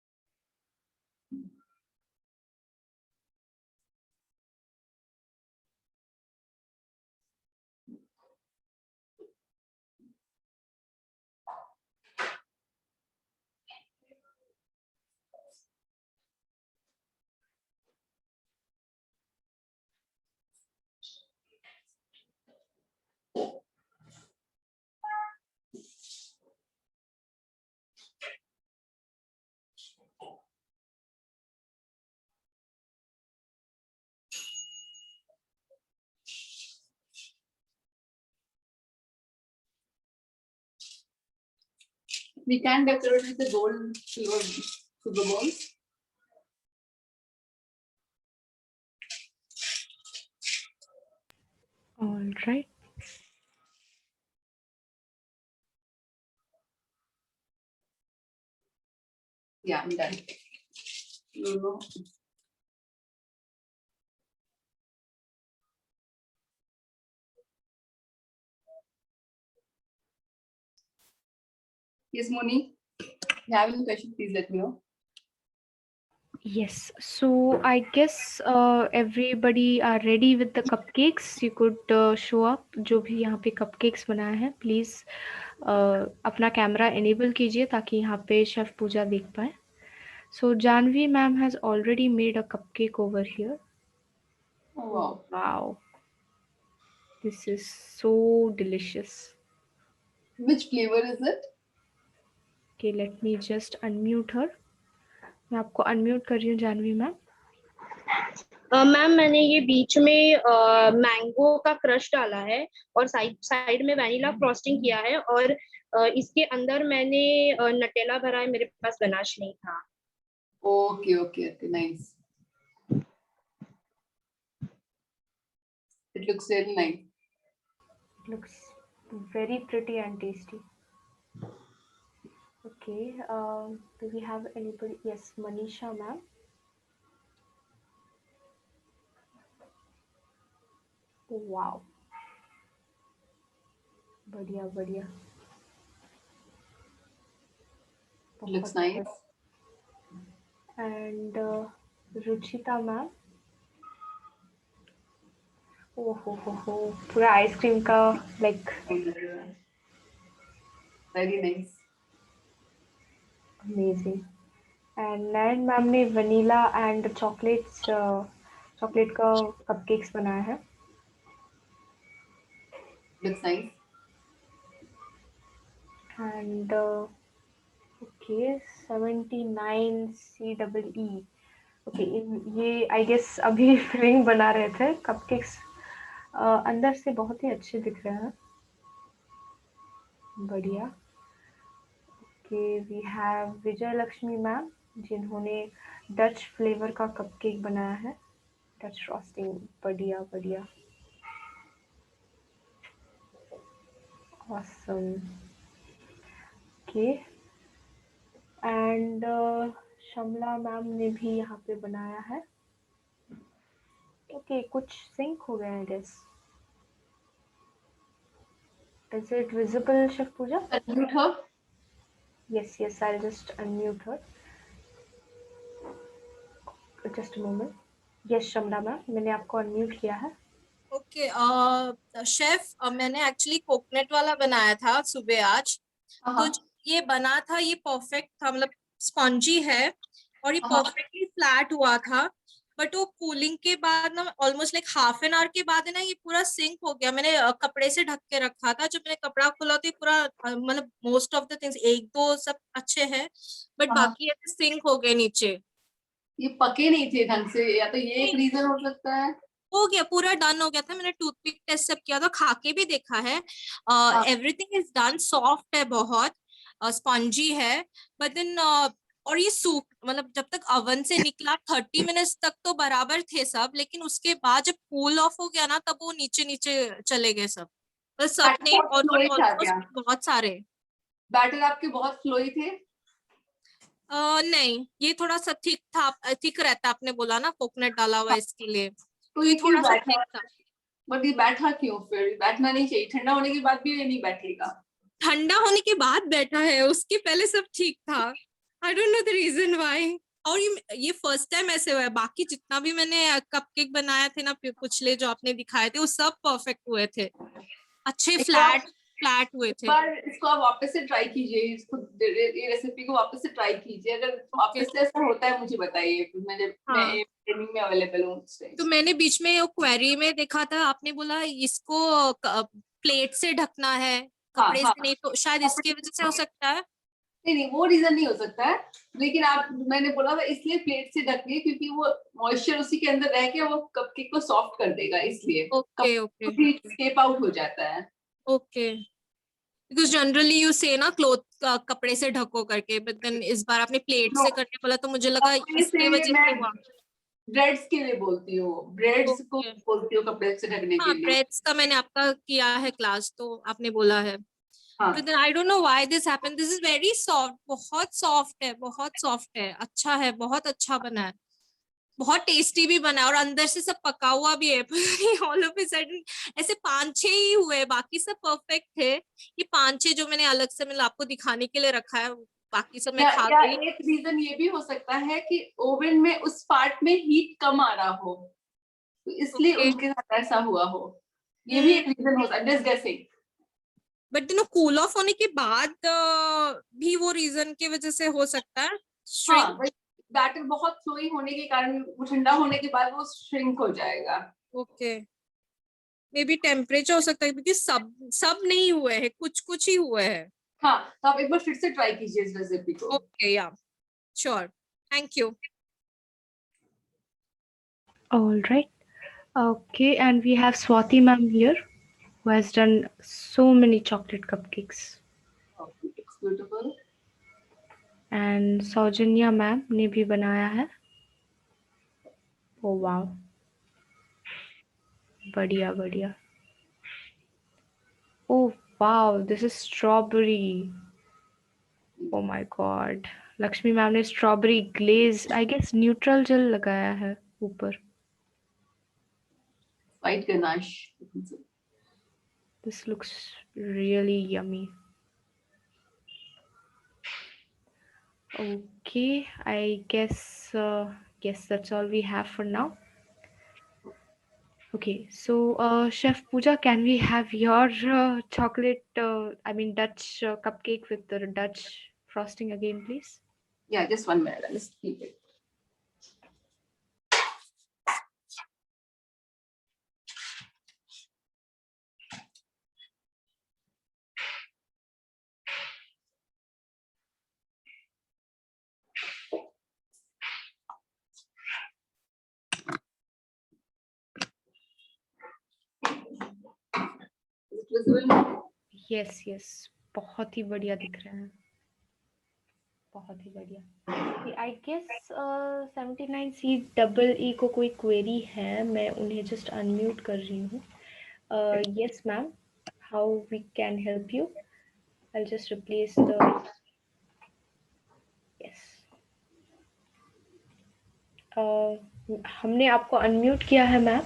We can decorate with the gold silver sugar balls. All right. Yeah, I'm done. No. Yes, Moni. If you have any question, please let me know. Yes, so I guess everybody are ready with the cupcakes. You could show up जो भी यहाँ पे cupcakes बनाए हैं, please अपना camera enable कीजिए ताकि यहाँ पे शेफ पूजा देख पाए. So Janvi ma'am has already made a cupcake over here. Oh, wow. Wow, this is so delicious. Which flavor is it? Okay, let me just unmute her. मैं आपको unmute कर रही हूँ जानवी मैम. मैम मैंने ये बीच में मैंगो का crush डाला है और साइड साइड में वैनिला फ्रॉस्टिंग किया है और इसके अंदर मैंने नटेला भरा है, मेरे पास गनाश नहीं था. Okay, okay, okay, nice. It looks very nice. It looks very pretty and tasty. Okay, do we have anybody? Yes, Manisha ma'am. Wow. बढ़िया बढ़िया. Looks nice. And Ruchita ma'am. Oh हो पूरा ice cream का like Very nice. amazing. And Nayan ma'am ने vanilla and chocolates chocolate का cupcakes बनाया है. Looks nice. And okay 79 CEE. Okay, ये I guess अभी फिलिंग बना रहे थे. कपकेक्स अंदर से बहुत ही अच्छे दिख रहे हैं. बढ़िया. Okay, we have Vijay Lakshmi ma'am जिन्होंने डच फ्लेवर का कपकेक बनाया है. Dutch frosting. बढ़िया बढ़िया. Awesome. Okay. And शमला मैम ने भी यहाँ पे बनाया है. Okay, कुछ सिंक हो गया है I guess. Is it visible, Chef Pooja? Unmute her. Yes, yes, I'll just unmute her. Just a moment. Yes, Shamla ma'am, मैंने आपको unmute किया है. ओके शेफ मैंने एक्चुअली कोकोनट वाला बनाया था सुबह आज. तो ये बना था, ये परफेक्ट था, मतलब स्पॉन्जी है और ये परफेक्टली फ्लैट हुआ था. बट वो कूलिंग के बाद ना almost like half an hour के बाद है ना ये पूरा सिंक हो गया. मैंने कपड़े से ढक के रखा था, जब मैंने कपड़ा खोला तो ये पूरा मतलब मोस्ट ऑफ द थिंग्स एक दो सब अच्छे हैं बट बाकी ऐसे सिंक हो गए नीचे. ये पके नहीं थे ढंग से, या तो ये एक रीजन हो सकता है. हो गया, पूरा डन हो गया था. मैंने टूथपिक टेस्ट सब किया था, खा के भी देखा है. Everything is done. सॉफ्ट है, बहुत स्पॉन्जी है. बट देन और ये सूप मतलब जब तक ओवन से निकला 30 मिनट्स तक तो बराबर थे सब, लेकिन उसके बाद जब कूल ऑफ हो गया ना तब वो नीचे नीचे चले गए सब. बस सब नहीं, ऑलमोस्ट बहुत सारे. बैटर आपके बहुत फ्लोई थे. नहीं, ये थोड़ा सा थिक था. थिक रहता, आपने बोला ना कोकोनट डाला हुआ इसके लिए, तो ये थोड़ा सा थिक था. बट ये बैठा क्यों? फिर बैठना नहीं चाहिए. ठंडा होने के बाद भी ये नहीं बैठेगा. ठंडा होने के बाद बैठा है, उसके पहले सब ठीक था. I don't know the reason why. और ये फर्स्ट टाइम ऐसे हुआ है. बाकी जितना भी मैंने कपकेक बनाया थे ना पिछले जो आपने दिखाए थे वो सब परफेक्ट हुए थे, अच्छे फ्लैट हुए थे. पर इसको आप वापस से ट्राई कीजिए. इसको ये रेसिपी को वापस से ट्राई कीजिए. अगर वापस से ऐसा होता है मुझे बताइए. मैं ट्रेनिंग में अवेलेबल हूँ. तो मैंने बीच में क्वेरी में देखा था, आपने बोला इसको प्लेट से ढकना है, कपड़े से नहीं, तो शायद इसकी वजह से हो सकता है. नहीं, वो रीजन नहीं हो सकता है. लेकिन मैंने बोला था इसलिए प्लेट से ढकिए क्योंकि वो मॉइस्चर उसी के अंदर रह के वो कपकेक को सॉफ्ट कर देगा, इसलिए. ओके ओके स्केप आउट हो जाता है. ओके. बिकॉज जनरली यू से ना क्लोथ कपड़े से ढको करके, बट देन इस बार आपने प्लेट से करने बोला तो मुझे लगा इसकी वजह से हुआ. ब्रेड्स के लिए बोलती हूँ. ब्रेड्स को बोलती हूँ कपड़े से ढकने के लिए. ब्रेड्स का मैंने आपका किया है क्लास, तो आपने बोला है. But then I don't know why this happened. This is very soft. बहुत सॉफ्ट है, बहुत सॉफ्ट है. अच्छा है, बहुत अच्छा बना है, बहुत टेस्टी भी बना है और अंदर से सब पका हुआ भी है. ऑल ऑफ ए सडन ऐसे 5-6 ही हुए, बाकी सब परफेक्ट थे. ये 5-6 जो मैंने अलग से मतलब आपको दिखाने के लिए रखा है बाकी सब मैं या, खा या गई। एक रीजन ये भी हो सकता है कि ओवन में उस पार्ट में हीट कम आ रहा हो, तो इसलिए Okay. उनके साथ ऐसा हुआ हो। ये भी एक रीजन हो सकता है, just guessing. But cool off होने के बाद भी वो रीजन की वजह से हो सकता है shrink? हाँ, बैटर बहुत फ्लोई होने के कारण वो ठंडा होने के बाद वो श्रिंक हो जाएगा। ओके, मे बी टेम्परेचर हो सकता है, क्योंकि सब नहीं हुए हैं, कुछ कुछ ही हुए हैं। हाँ, तो आप एक बार फिर से ट्राई कीजिए इस रेसिपी को। ओके, या sure, thank you. All right. Okay, and we have Swati ma'am here who has done so many chocolate cupcakes. It's beautiful. And Saujanya ma'am ने भी बनाया है. Oh wow. बढ़िया बढ़िया. Oh wow, this is strawberry. Oh my god. Lakshmi ma'am ने strawberry glaze, I guess neutral gel लगाया है ऊपर. White ganache. This looks really yummy. Okay, I guess that's all we have for now. Okay, so Chef Pooja, can we have your chocolate, Dutch cupcake with the Dutch frosting again, please? Yeah, just 1 minute. I'll just keep it. Is it visible? Yes, yes, बहुत ही बढ़िया दिख रहा है, बहुत ही बढ़िया. I guess 79C double E को कोई query है, मैं उन्हें just unmute कर रही हूँ. Yes, ma'am. How we can help you? I'll just replace the. Yes. हमने आपको अनम्यूट किया है ma'am.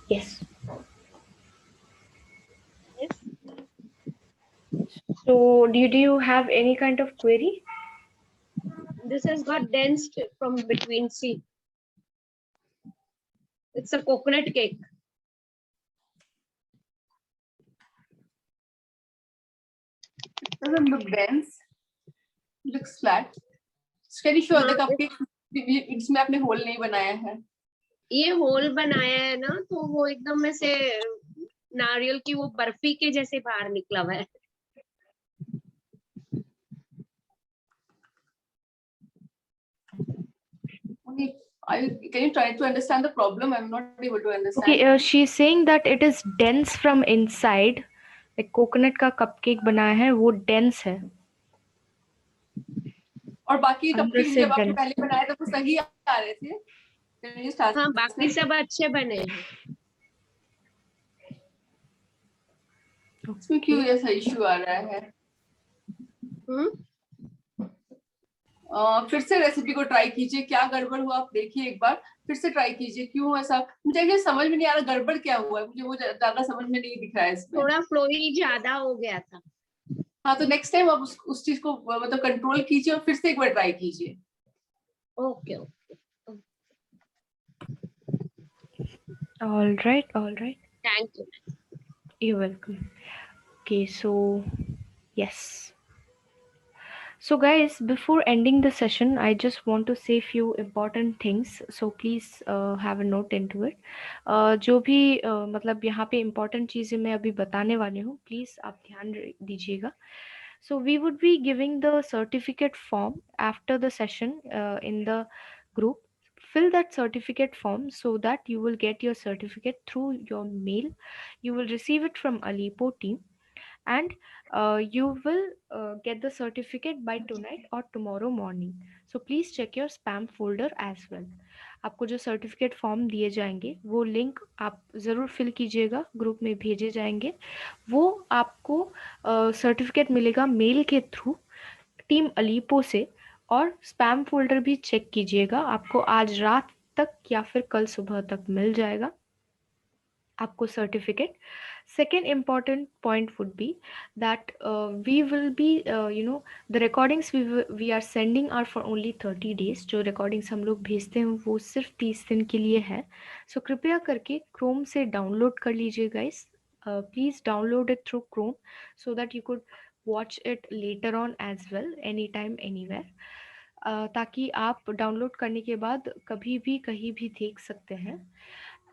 Yes. Yes. So do you have any kind of query? This has got dense from between. See, it's a coconut cake. Doesn't look dense. Looks flat. Can you show the cupcake? इसमें आपने whole नहीं बनाया है. ये whole बनाया है ना, तो वो एकदम में से नारियल की वो बर्फी के जैसे बाहर निकला हुआ है. Can you try to understand the problem? I'm not able to understand. Okay, she's saying that it is dense from inside. Like coconut का cupcake बनाया है, वो dense है. और बाकी अंदर cupcake से जब आपने dense. पहले बनाए थे वो सही आ रहे थे. Can you start? हाँ, बाकी सब अच्छे बने हैं. इसमें क्यों ऐसा इशू आ रहा है? फिर से रेसिपी को ट्राई कीजिए, क्या गड़बड़ हुआ आप देखिए एक बार, फिर से ट्राई कीजिए. क्यों ऐसा, मुझे समझ में नहीं आ रहा गड़बड़ क्या हुआ है, मुझे वो ज्यादा समझ में नहीं दिख रहा है इसमें. थोड़ा फ्लोई ज्यादा हो गया था. हाँ, तो नेक्स्ट टाइम आप उस चीज को मतलब कंट्रोल कीजिए और फिर से एक बार ट्राई कीजिए. Okay. All right. Thank you. You're welcome. Okay, so yes. So guys, before ending the session, I just want to say few important things. So please have a note into it. जो भी मतलब यहाँ पे important चीज़ें मैं अभी बताने वाली हूँ, please आप ध्यान दीजिएगा. So we would be giving the certificate form after the session in the group. Fill that certificate form so that you will get your certificate through your mail. You will receive it from Alipo team. And you will get the certificate by tonight or tomorrow morning. So please check your spam folder as well. आपको जो certificate form दिए जाएंगे वो link आप ज़रूर fill कीजिएगा, group में भेजे जाएंगे. वो आपको सर्टिफिकेट मिलेगा मेल के थ्रू टीम अलीपो से. और स्पैम फोल्डर भी चेक कीजिएगा, आपको आज रात तक या फिर कल सुबह तक मिल जाएगा. आपको certificate. Second important point would be that we will be the recordings we are sending are for only 30 days. जो recordings हम लोग भेजते हैं वो सिर्फ 30 दिन के लिए है. So कृपया करके Chrome से डाउनलोड कर लीजिए guys. Please download it through Chrome so that you could watch it later on as well, anytime anywhere. ताकि आप डाउनलोड करने के बाद कभी भी कहीं भी देख सकते हैं.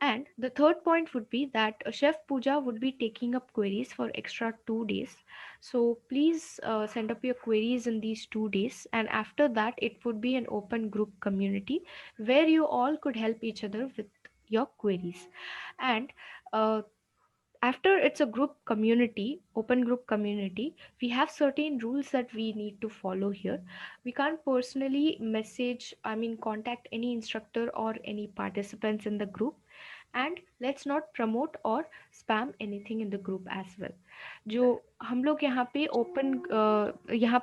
And the third point would be that Chef Pooja would be taking up queries for extra 2 days. So please send up your queries in these 2 days. And after that, it would be an open group community where you all could help each other with your queries. And after it's a group community, open group community, we have certain rules that we need to follow here. We can't personally contact any instructor or any participants in the group. And let's not promote or spam anything in the group as well. जो हम लोग यहाँ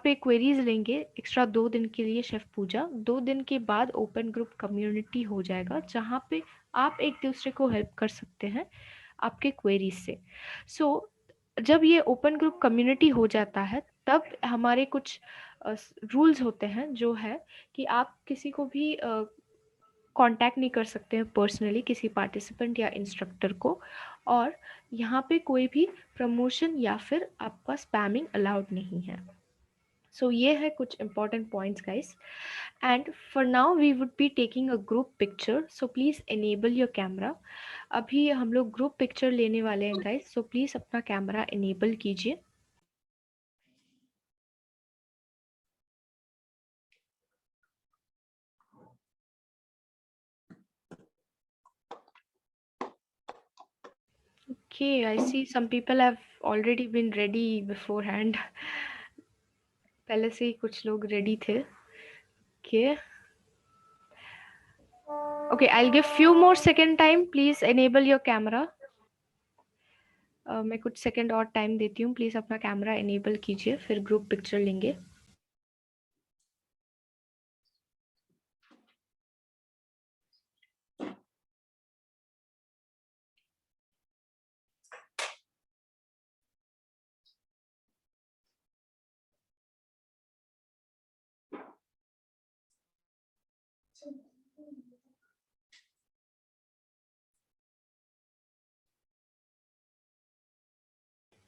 पे queries लेंगे extra 2 दिन के लिए chef पूजा. 2 दिन के बाद ओपन ग्रुप कम्युनिटी हो जाएगा जहाँ पे आप एक दूसरे को हेल्प कर सकते हैं आपके क्वेरीज से. सो जब ये ओपन ग्रुप कम्युनिटी हो जाता है तब हमारे कुछ रूल्स होते हैं जो है कि आप किसी को भी कांटेक्ट नहीं कर सकते हैं पर्सनली, किसी पार्टिसिपेंट या इंस्ट्रक्टर को. और यहाँ पे कोई भी प्रमोशन या फिर आपका स्पैमिंग अलाउड नहीं है. सो ये है कुछ important points guys. And for now we would be taking a group picture. So please enable your camera. अभी हम लोग ग्रुप पिक्चर लेने वाले हैं गाइस. सो प्लीज़ अपना कैमरा एनेबल कीजिए. Okay, I see some people have already been ready beforehand. पहले से ही कुछ लोग रेडी थे. Okay. Okay, I'll give few more second time. Please enable your camera. मैं कुछ सेकंड और टाइम देती हूँ. प्लीज अपना कैमरा एनेबल कीजिए फिर ग्रुप पिक्चर लेंगे.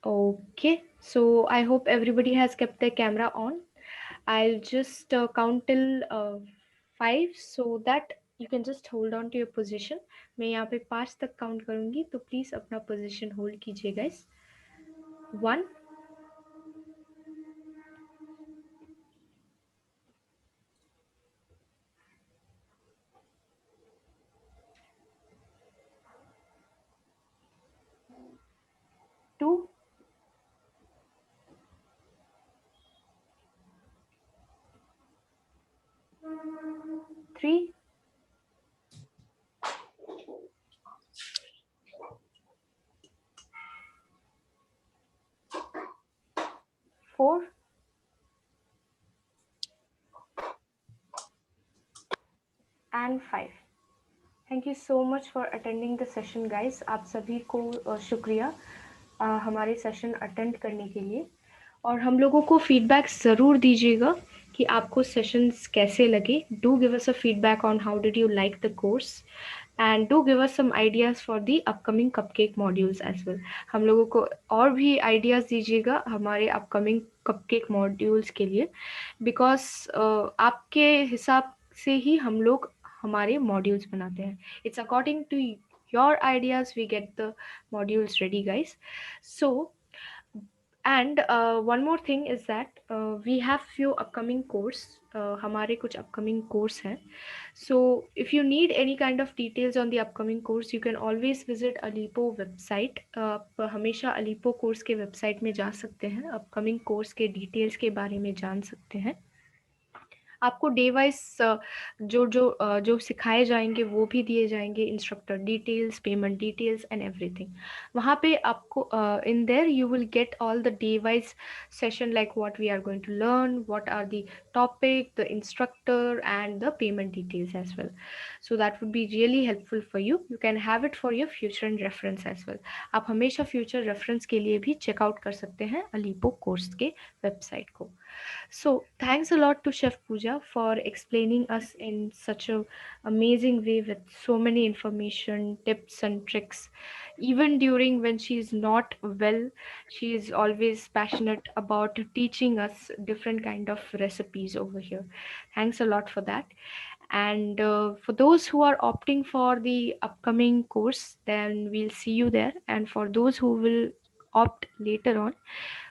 Okay, so I hope everybody has kept their camera on. I'll just count till 5 so that you can just hold on to your position. मैं यहाँ पे 5 तक काउंट करूँगी तो प्लीज अपना पोजीशन होल्ड कीजिए guys. 1, 2, 3, 4, and 5. Thank you so much for attending the session guys. आप सभी को शुक्रिया हमारे सेशन अटेंड करने के लिए. और हम लोगों को फीडबैक ज़रूर दीजिएगा कि आपको सेशंस कैसे लगे. Do give us a feedback on how did you like the course and do give us some ideas for the upcoming cupcake modules as well. हम लोगों को और भी आइडियाज़ दीजिएगा हमारे अपकमिंग कपकेक मॉड्यूल्स के लिए, बिकॉज आपके हिसाब से ही हम लोग हमारे मॉड्यूल्स बनाते हैं. It's according to your ideas we get the modules ready guys. So and one more thing is that we have few upcoming course. हमारे कुछ upcoming course हैं. So if you need any kind of details on the upcoming course you can always visit Alipo website. आप हमेशा Alipo course के website में जा सकते हैं, upcoming course के details के बारे में जान सकते हैं. आपको डे वाइज जो सिखाए जाएंगे वो भी दिए जाएंगे, instructor details, payment details and everything. वहाँ पे आपको in there you will get all the day wise session, like what we are going to learn, what are the topic, the instructor and the payment details as well. So that would be really helpful for you. You can have it for your future and reference as well. आप हमेशा future reference के लिए भी checkout कर सकते हैं अलीपो course के website को. So thanks a lot to Chef Pooja for explaining us in such a amazing way with so many information, tips and tricks. Even during when she is not well, she is always passionate about teaching us different kind of recipes over here. Thanks a lot for that. And for those who are opting for the upcoming course, then we'll see you there. And for those who will opt later on,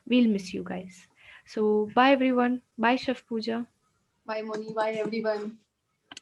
we'll miss you guys. So bye everyone. Bye Chef Pooja. Bye Moni. Bye everyone.